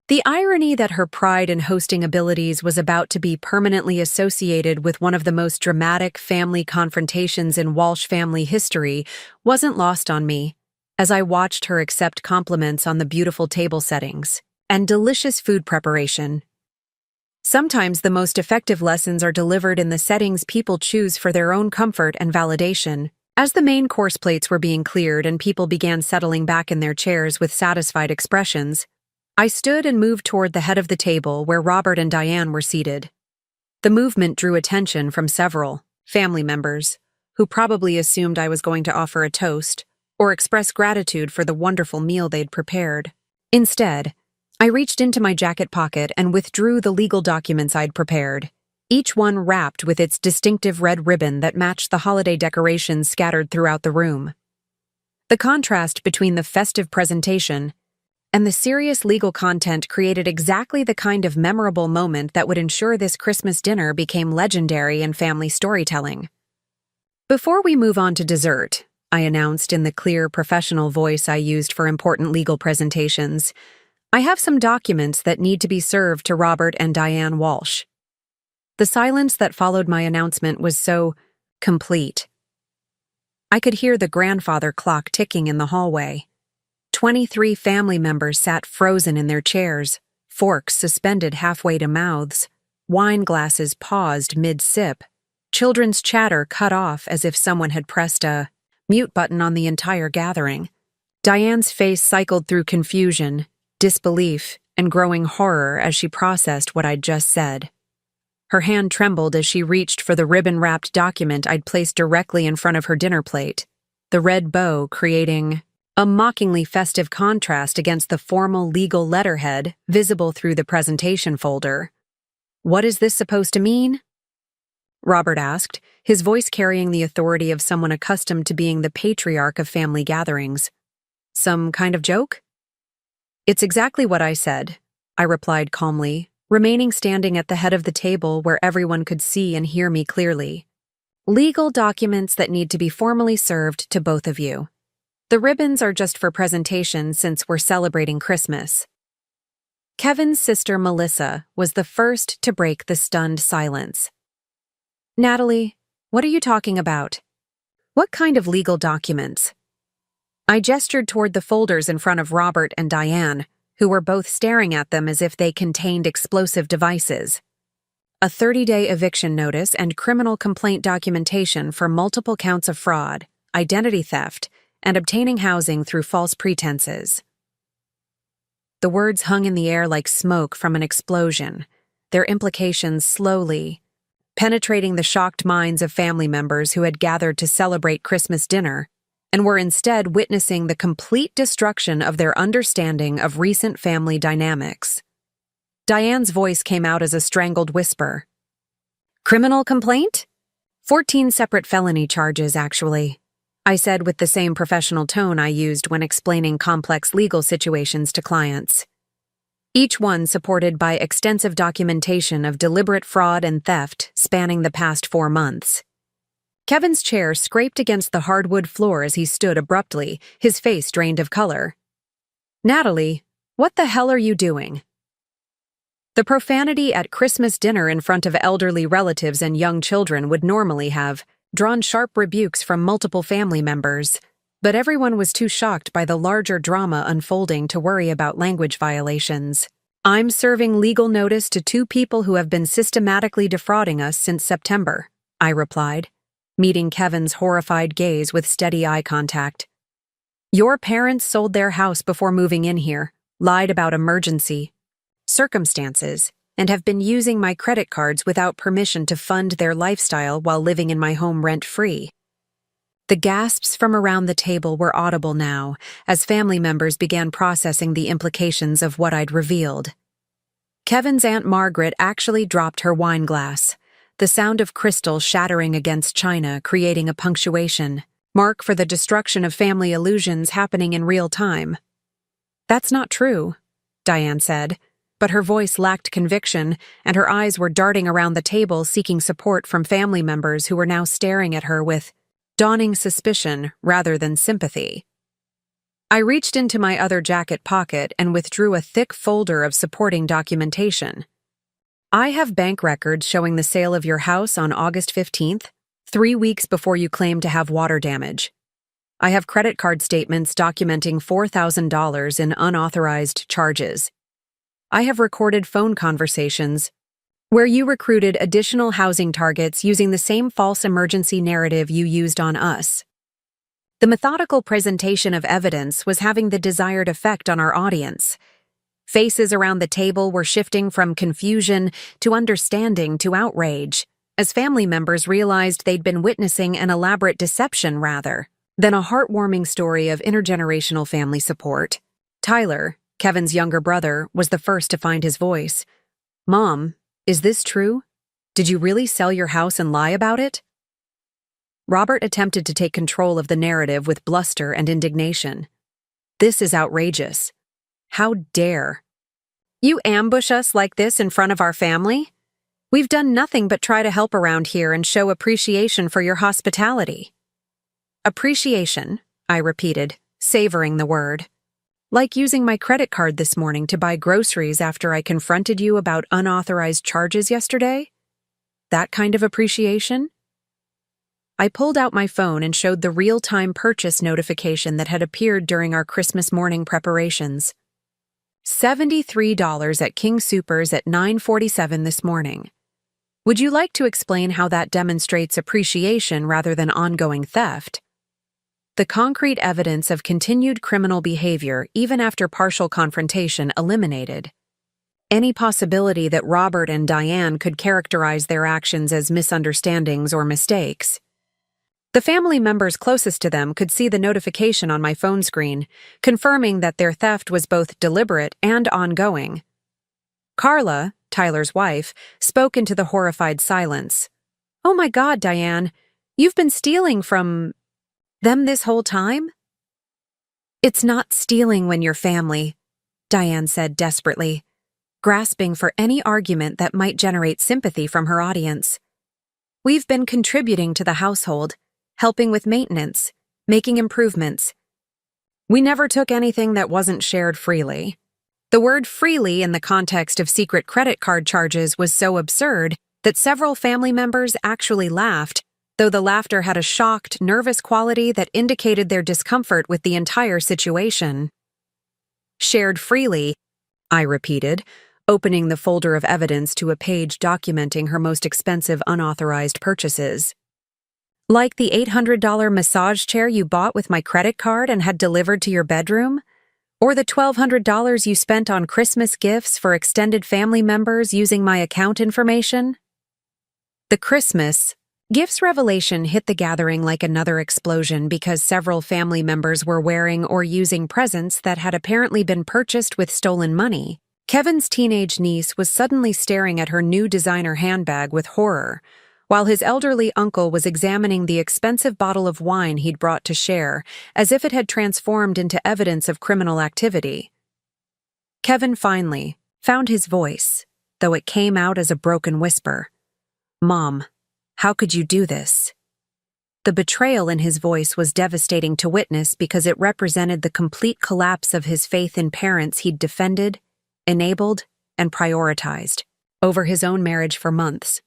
The irony that her pride in hosting abilities was about to be permanently associated with one of the most dramatic family confrontations in Walsh family history wasn't lost on me, as I watched her accept compliments on the beautiful table settings and delicious food preparation. Sometimes the most effective lessons are delivered in the settings people choose for their own comfort and validation. As the main course plates were being cleared and people began settling back in their chairs with satisfied expressions, I stood and moved toward the head of the table where Robert and Diane were seated. The movement drew attention from several family members, who probably assumed I was going to offer a toast or express gratitude for the wonderful meal they'd prepared. Instead, I reached into my jacket pocket and withdrew the legal documents I'd prepared, each one wrapped with its distinctive red ribbon that matched the holiday decorations scattered throughout the room. The contrast between the festive presentation and the serious legal content created exactly the kind of memorable moment that would ensure this Christmas dinner became legendary in family storytelling. Before we move on to dessert, I announced in the clear, professional voice I used for important legal presentations, I have some documents that need to be served to Robert and Diane Walsh. The silence that followed my announcement was so complete. I could hear the grandfather clock ticking in the hallway. 23 family members sat frozen in their chairs, forks suspended halfway to mouths, wine glasses paused mid-sip, children's chatter cut off as if someone had pressed a mute button on the entire gathering. Diane's face cycled through confusion, disbelief, and growing horror as she processed what I'd just said. Her hand trembled as she reached for the ribbon-wrapped document I'd placed directly in front of her dinner plate, the red bow creating a mockingly festive contrast against the formal legal letterhead visible through the presentation folder. "What is this supposed to mean?" Robert asked, his voice carrying the authority of someone accustomed to being the patriarch of family gatherings. "Some kind of joke?" "It's exactly what I said," I replied calmly, remaining standing at the head of the table where everyone could see and hear me clearly. "Legal documents that need to be formally served to both of you. The ribbons are just for presentation since we're celebrating Christmas." Kevin's sister Melissa was the first to break the stunned silence. "Natalie, what are you talking about? What kind of legal documents?" I gestured toward the folders in front of Robert and Diane, who were both staring at them as if they contained explosive devices. A 30-day eviction notice and criminal complaint documentation for multiple counts of fraud, identity theft, and obtaining housing through false pretenses. The words hung in the air like smoke from an explosion, their implications slowly penetrating the shocked minds of family members who had gathered to celebrate Christmas dinner and were instead witnessing the complete destruction of their understanding of recent family dynamics. Diane's voice came out as a strangled whisper. "Criminal complaint? 14 separate felony charges, actually. I said with the same professional tone I used when explaining complex legal situations to clients. Each one supported by extensive documentation of deliberate fraud and theft spanning the past 4 months. Kevin's chair scraped against the hardwood floor as he stood abruptly, his face drained of color. "Natalie, what the hell are you doing?" The profanity at Christmas dinner in front of elderly relatives and young children would normally have drawn sharp rebukes from multiple family members, but everyone was too shocked by the larger drama unfolding to worry about language violations. "I'm serving legal notice to 2 people who have been systematically defrauding us since September," I replied, meeting Kevin's horrified gaze with steady eye contact. "Your parents sold their house before moving in here, lied about emergency circumstances, and have been using my credit cards without permission to fund their lifestyle while living in my home rent-free." The gasps from around the table were audible now, as family members began processing the implications of what I'd revealed. Kevin's Aunt Margaret actually dropped her wine glass, the sound of crystal shattering against china creating a punctuation mark for the destruction of family illusions happening in real time. "That's not true," Diane said, but her voice lacked conviction, and her eyes were darting around the table seeking support from family members who were now staring at her with dawning suspicion rather than sympathy. I reached into my other jacket pocket and withdrew a thick folder of supporting documentation. "I have bank records showing the sale of your house on August 15th, 3 weeks before you claimed to have water damage. I have credit card statements documenting $4,000 in unauthorized charges. I have recorded phone conversations where you recruited additional housing targets using the same false emergency narrative you used on us." The methodical presentation of evidence was having the desired effect on our audience. Faces around the table were shifting from confusion to understanding to outrage, as family members realized they'd been witnessing an elaborate deception rather than a heartwarming story of intergenerational family support. Tyler, Kevin's younger brother, was the first to find his voice. "Mom, is this true? Did you really sell your house and lie about it?" Robert attempted to take control of the narrative with bluster and indignation. "This is outrageous. How dare you ambush us like this in front of our family? We've done nothing but try to help around here and show appreciation for your hospitality." "Appreciation," I repeated, savoring the word. "Like using my credit card this morning to buy groceries after I confronted you about unauthorized charges yesterday? That kind of appreciation?" I pulled out my phone and showed the real-time purchase notification that had appeared during our Christmas morning preparations. $73 at King Soopers at 9:47 this morning. Would you like to explain how that demonstrates appreciation rather than ongoing theft? The concrete evidence of continued criminal behavior, even after partial confrontation, eliminated any possibility that Robert and Diane could characterize their actions as misunderstandings or mistakes. The family members closest to them could see the notification on my phone screen, confirming that their theft was both deliberate and ongoing. Carla, Tyler's wife, spoke into the horrified silence. "Oh my God, Diane, you've been stealing from them this whole time?" "It's not stealing when you're family," Diane said desperately, grasping for any argument that might generate sympathy from her audience. "We've been contributing to the household, helping with maintenance, making improvements. We never took anything that wasn't shared freely." The word freely in the context of secret credit card charges was so absurd that several family members actually laughed, though the laughter had a shocked, nervous quality that indicated their discomfort with the entire situation. "Shared freely," I repeated, opening the folder of evidence to a page documenting her most expensive unauthorized purchases. "Like the $800 massage chair you bought with my credit card and had delivered to your bedroom? Or the $1,200 you spent on Christmas gifts for extended family members using my account information?" The Christmas gifts revelation hit the gathering like another explosion because several family members were wearing or using presents that had apparently been purchased with stolen money. Kevin's teenage niece was suddenly staring at her new designer handbag with horror, while his elderly uncle was examining the expensive bottle of wine he'd brought to share, as if it had transformed into evidence of criminal activity. Kevin finally found his voice, though it came out as a broken whisper. "Mom, how could you do this?" The betrayal in his voice was devastating to witness because it represented the complete collapse of his faith in parents he'd defended, enabled, and prioritized over his own marriage for months.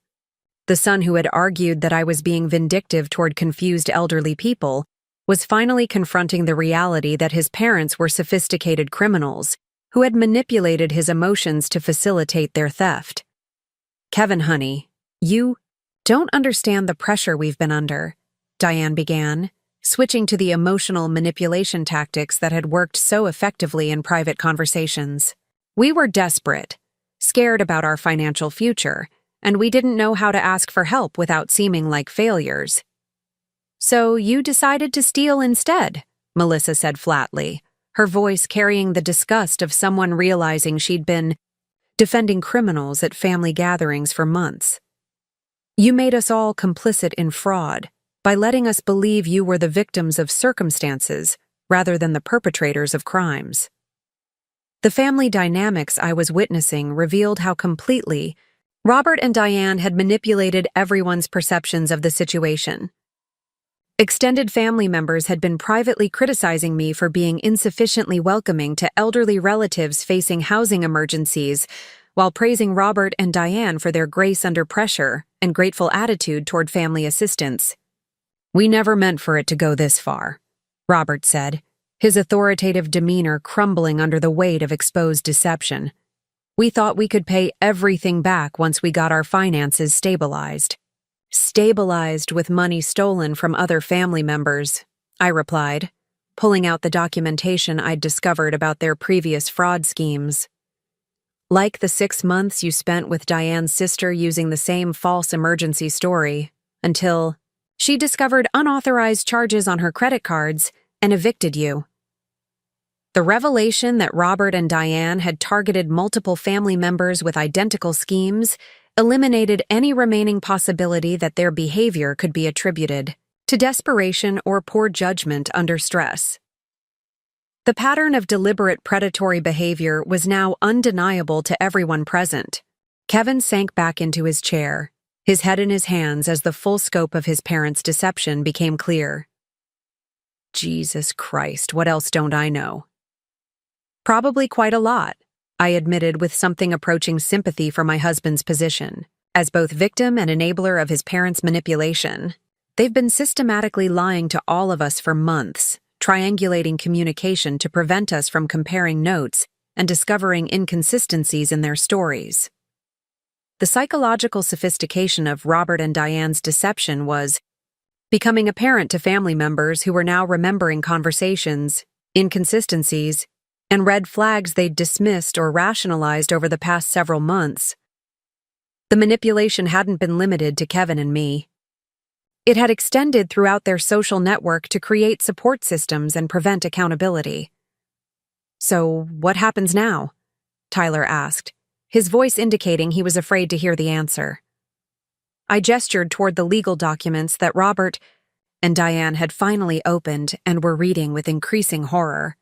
The son who had argued that I was being vindictive toward confused elderly people was finally confronting the reality that his parents were sophisticated criminals who had manipulated his emotions to facilitate their theft. "Kevin, honey, you don't understand the pressure we've been under," Diane began, switching to the emotional manipulation tactics that had worked so effectively in private conversations. "We were desperate, scared about our financial future, and we didn't know how to ask for help without seeming like failures. So you decided to steal instead," Melissa said flatly, her voice carrying the disgust of someone realizing she'd been defending criminals at family gatherings for months. "You made us all complicit in fraud by letting us believe you were the victims of circumstances rather than the perpetrators of crimes." The family dynamics I was witnessing revealed how completely Robert and Diane had manipulated everyone's perceptions of the situation. Extended family members had been privately criticizing me for being insufficiently welcoming to elderly relatives facing housing emergencies, while praising Robert and Diane for their grace under pressure and grateful attitude toward family assistance. "We never meant for it to go this far," Robert said, his authoritative demeanor crumbling under the weight of exposed deception. "We thought we could pay everything back once we got our finances stabilized." "Stabilized with money stolen from other family members," I replied, pulling out the documentation I'd discovered about their previous fraud schemes. "Like the 6 months you spent with Diane's sister using the same false emergency story, until she discovered unauthorized charges on her credit cards and evicted you." The revelation that Robert and Diane had targeted multiple family members with identical schemes eliminated any remaining possibility that their behavior could be attributed to desperation or poor judgment under stress. The pattern of deliberate predatory behavior was now undeniable to everyone present. Kevin sank back into his chair, his head in his hands as the full scope of his parents' deception became clear. "Jesus Christ, what else don't I know?" "Probably quite a lot," I admitted with something approaching sympathy for my husband's position. As both victim and enabler of his parents' manipulation, they've been systematically lying to all of us for months, triangulating communication to prevent us from comparing notes and discovering inconsistencies in their stories. The psychological sophistication of Robert and Diane's deception was becoming apparent to family members who were now remembering conversations, inconsistencies, and red flags they'd dismissed or rationalized over the past several months. The manipulation hadn't been limited to Kevin and me. It had extended throughout their social network to create support systems and prevent accountability. "So, what happens now?" Tyler asked, his voice indicating he was afraid to hear the answer. I gestured toward the legal documents that Robert and Diane had finally opened and were reading with increasing horror.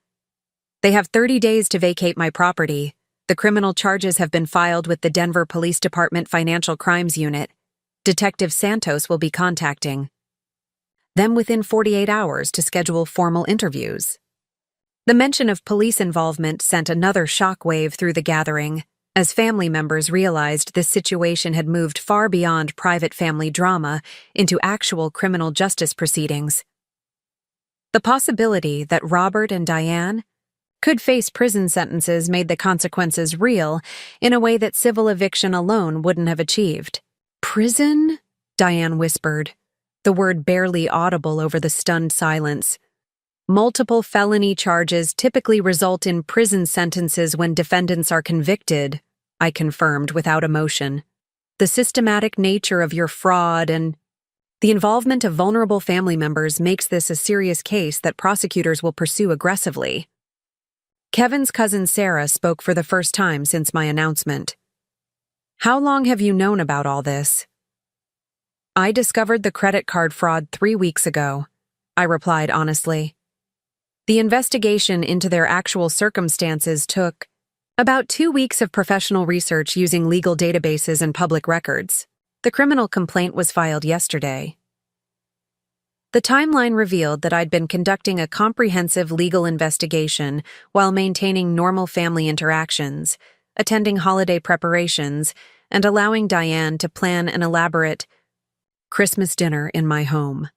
"They have 30 days to vacate my property. The criminal charges have been filed with the Denver Police Department Financial Crimes Unit. Detective Santos will be contacting them within 48 hours to schedule formal interviews." The mention of police involvement sent another shockwave through the gathering, as family members realized this situation had moved far beyond private family drama into actual criminal justice proceedings. The possibility that Robert and Diane could face prison sentences made the consequences real in a way that civil eviction alone wouldn't have achieved. "Prison?" Diane whispered, the word barely audible over the stunned silence. "Multiple felony charges typically result in prison sentences when defendants are convicted," I confirmed without emotion. "The systematic nature of your fraud and the involvement of vulnerable family members makes this a serious case that prosecutors will pursue aggressively." Kevin's cousin Sarah spoke for the first time since my announcement. "How long have you known about all this?" I discovered the credit card fraud 3 weeks ago, I replied honestly. The investigation into their actual circumstances took about 2 weeks of professional research using legal databases and public records. The criminal complaint was filed yesterday. The timeline revealed that I'd been conducting a comprehensive legal investigation while maintaining normal family interactions, attending holiday preparations, and allowing Diane to plan an elaborate Christmas dinner in my home.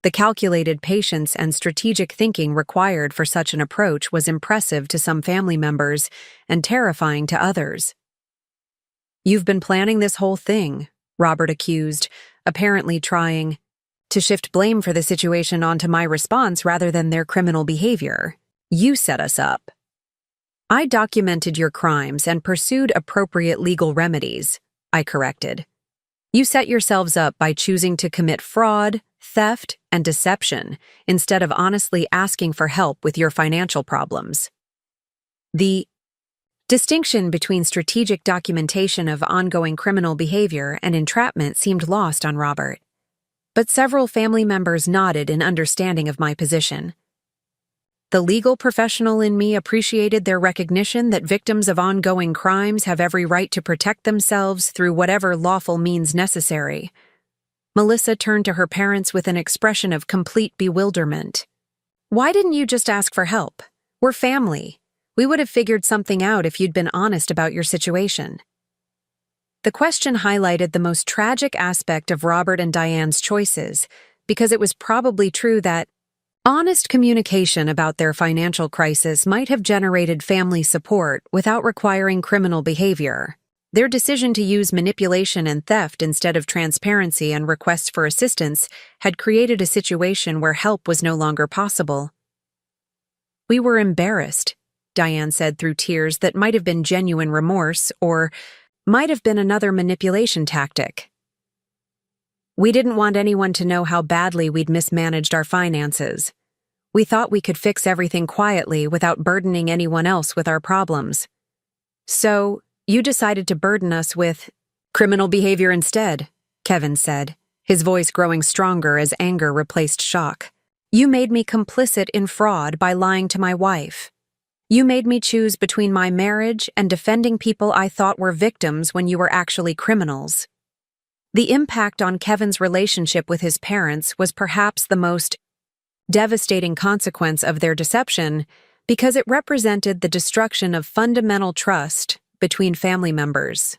The calculated patience and strategic thinking required for such an approach was impressive to some family members and terrifying to others. "You've been planning this whole thing," Robert accused, apparently trying to shift blame for the situation onto my response rather than their criminal behavior. "You set us up." "I documented your crimes and pursued appropriate legal remedies," I corrected. "You set yourselves up by choosing to commit fraud, theft, and deception instead of honestly asking for help with your financial problems." The distinction between strategic documentation of ongoing criminal behavior and entrapment seemed lost on Robert, but several family members nodded in understanding of my position. The legal professional in me appreciated their recognition that victims of ongoing crimes have every right to protect themselves through whatever lawful means necessary. Melissa turned to her parents with an expression of complete bewilderment. "Why didn't you just ask for help? We're family. We would have figured something out if you'd been honest about your situation." The question highlighted the most tragic aspect of Robert and Diane's choices, because it was probably true that honest communication about their financial crisis might have generated family support without requiring criminal behavior. Their decision to use manipulation and theft instead of transparency and requests for assistance had created a situation where help was no longer possible. "We were embarrassed," Diane said through tears that might have been genuine remorse or might have been another manipulation tactic. "We didn't want anyone to know how badly we'd mismanaged our finances. We thought we could fix everything quietly without burdening anyone else with our problems. So, you decided to burden us with criminal behavior instead," Kevin said, his voice growing stronger as anger replaced shock. "You made me complicit in fraud by lying to my wife. You made me choose between my marriage and defending people I thought were victims when you were actually criminals." The impact on Kevin's relationship with his parents was perhaps the most devastating consequence of their deception because it represented the destruction of fundamental trust between family members.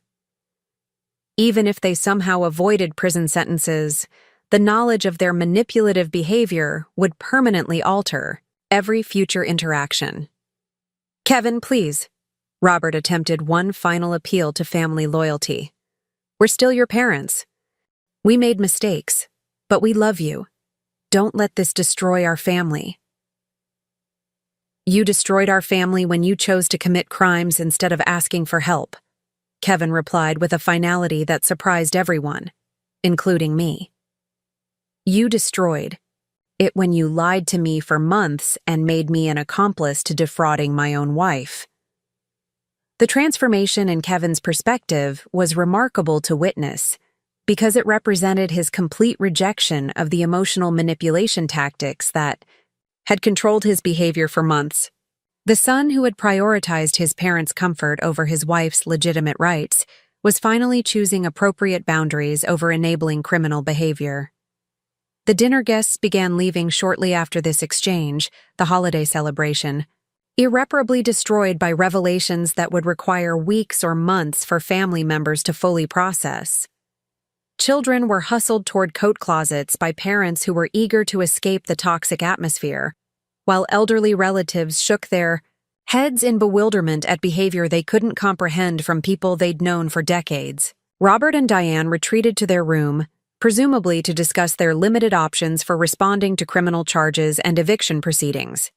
Even if they somehow avoided prison sentences, the knowledge of their manipulative behavior would permanently alter every future interaction. "Kevin, please," Robert attempted one final appeal to family loyalty. "We're still your parents. We made mistakes, but we love you. Don't let this destroy our family." "You destroyed our family when you chose to commit crimes instead of asking for help," Kevin replied with a finality that surprised everyone, including me. "You destroyed it when you lied to me for months and made me an accomplice to defrauding my own wife." The transformation in Kevin's perspective was remarkable to witness because it represented his complete rejection of the emotional manipulation tactics that had controlled his behavior for months. The son who had prioritized his parents' comfort over his wife's legitimate rights was finally choosing appropriate boundaries over enabling criminal behavior. The dinner guests began leaving shortly after this exchange, the holiday celebration, irreparably destroyed by revelations that would require weeks or months for family members to fully process. Children were hustled toward coat closets by parents who were eager to escape the toxic atmosphere, while elderly relatives shook their heads in bewilderment at behavior they couldn't comprehend from people they'd known for decades. Robert and Diane retreated to their room, presumably to discuss their limited options for responding to criminal charges and eviction proceedings.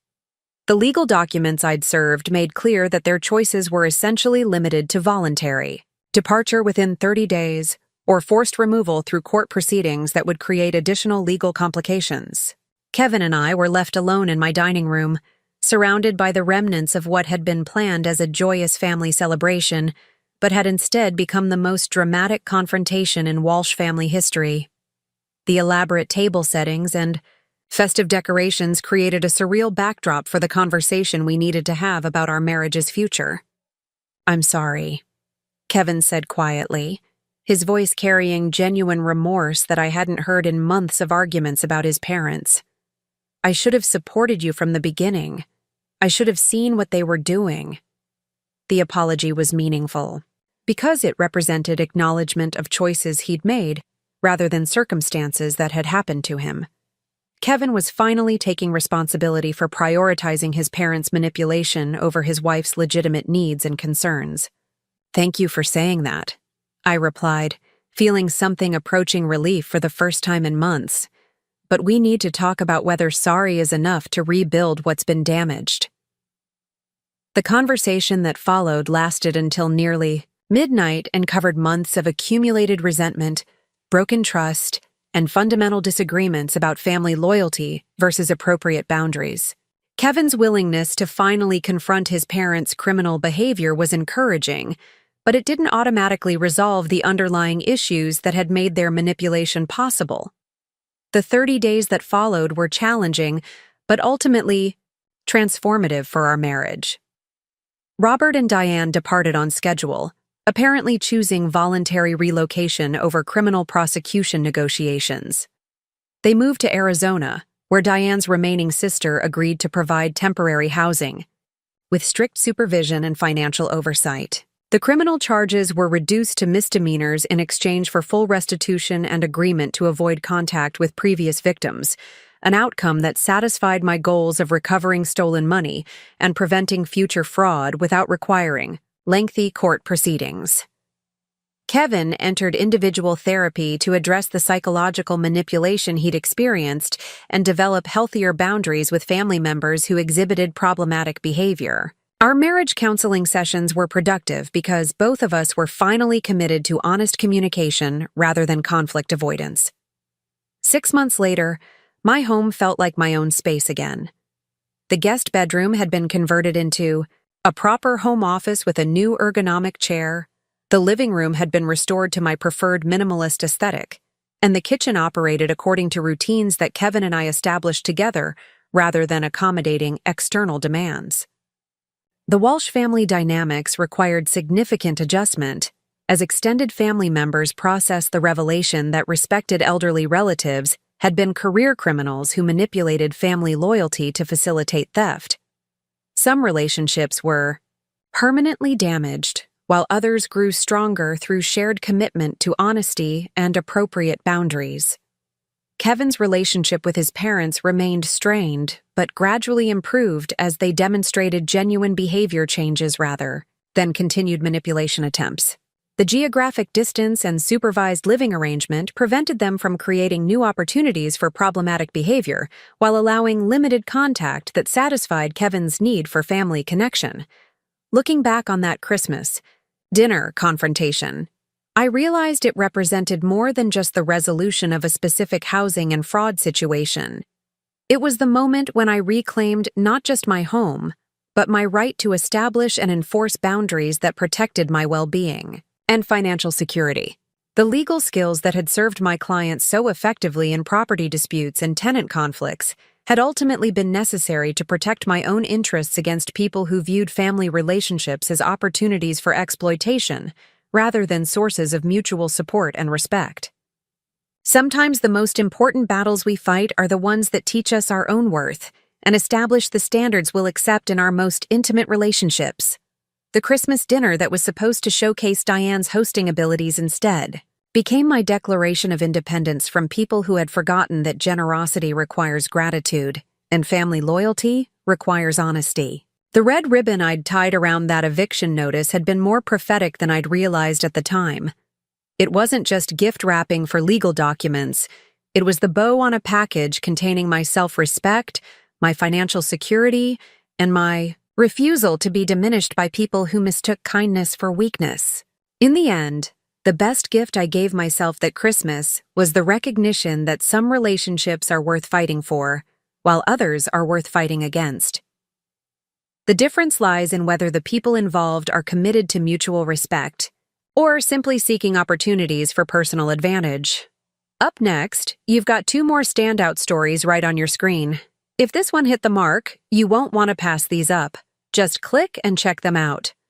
The legal documents I'd served made clear that their choices were essentially limited to voluntary departure within 30 days, or forced removal through court proceedings that would create additional legal complications. Kevin and I were left alone in my dining room, surrounded by the remnants of what had been planned as a joyous family celebration, but had instead become the most dramatic confrontation in Walsh family history. The elaborate table settings and festive decorations created a surreal backdrop for the conversation we needed to have about our marriage's future. "I'm sorry," Kevin said quietly, his voice carrying genuine remorse that I hadn't heard in months of arguments about his parents. "I should have supported you from the beginning. I should have seen what they were doing." The apology was meaningful, because it represented acknowledgement of choices he'd made, rather than circumstances that had happened to him. Kevin was finally taking responsibility for prioritizing his parents' manipulation over his wife's legitimate needs and concerns. "Thank you for saying that," I replied, feeling something approaching relief for the first time in months. "But we need to talk about whether sorry is enough to rebuild what's been damaged." The conversation that followed lasted until nearly midnight and covered months of accumulated resentment, broken trust, and fundamental disagreements about family loyalty versus appropriate boundaries. Kevin's willingness to finally confront his parents' criminal behavior was encouraging, but it didn't automatically resolve the underlying issues that had made their manipulation possible. The 30 days that followed were challenging, but ultimately transformative for our marriage. Robert and Diane departed on schedule, apparently choosing voluntary relocation over criminal prosecution negotiations. They moved to Arizona, where Diane's remaining sister agreed to provide temporary housing, with strict supervision and financial oversight. The criminal charges were reduced to misdemeanors in exchange for full restitution and agreement to avoid contact with previous victims, an outcome that satisfied my goals of recovering stolen money and preventing future fraud without requiring lengthy court proceedings. Kevin entered individual therapy to address the psychological manipulation he'd experienced and develop healthier boundaries with family members who exhibited problematic behavior. Our marriage counseling sessions were productive because both of us were finally committed to honest communication rather than conflict avoidance. 6 months later, my home felt like my own space again. The guest bedroom had been converted into a proper home office with a new ergonomic chair. The living room had been restored to my preferred minimalist aesthetic, and the kitchen operated according to routines that Kevin and I established together rather than accommodating external demands. The Walsh family dynamics required significant adjustment, as extended family members processed the revelation that respected elderly relatives had been career criminals who manipulated family loyalty to facilitate theft. Some relationships were permanently damaged, while others grew stronger through shared commitment to honesty and appropriate boundaries. Kevin's relationship with his parents remained strained, but gradually improved as they demonstrated genuine behavior changes rather than continued manipulation attempts. The geographic distance and supervised living arrangement prevented them from creating new opportunities for problematic behavior while allowing limited contact that satisfied Kevin's need for family connection. Looking back on that Christmas dinner confrontation, I realized it represented more than just the resolution of a specific housing and fraud situation. It was the moment when I reclaimed not just my home, but my right to establish and enforce boundaries that protected my well-being and financial security. The legal skills that had served my clients so effectively in property disputes and tenant conflicts had ultimately been necessary to protect my own interests against people who viewed family relationships as opportunities for exploitation rather than sources of mutual support and respect. Sometimes the most important battles we fight are the ones that teach us our own worth and establish the standards we'll accept in our most intimate relationships. The Christmas dinner that was supposed to showcase Diane's hosting abilities instead became my declaration of independence from people who had forgotten that generosity requires gratitude and family loyalty requires honesty. The red ribbon I'd tied around that eviction notice had been more prophetic than I'd realized at the time. It wasn't just gift wrapping for legal documents, it was the bow on a package containing my self-respect, my financial security, and my refusal to be diminished by people who mistook kindness for weakness. In the end, the best gift I gave myself that Christmas was the recognition that some relationships are worth fighting for, while others are worth fighting against. The difference lies in whether the people involved are committed to mutual respect or simply seeking opportunities for personal advantage. Up next, you've got 2 more standout stories right on your screen. If this one hit the mark, you won't want to pass these up. Just click and check them out.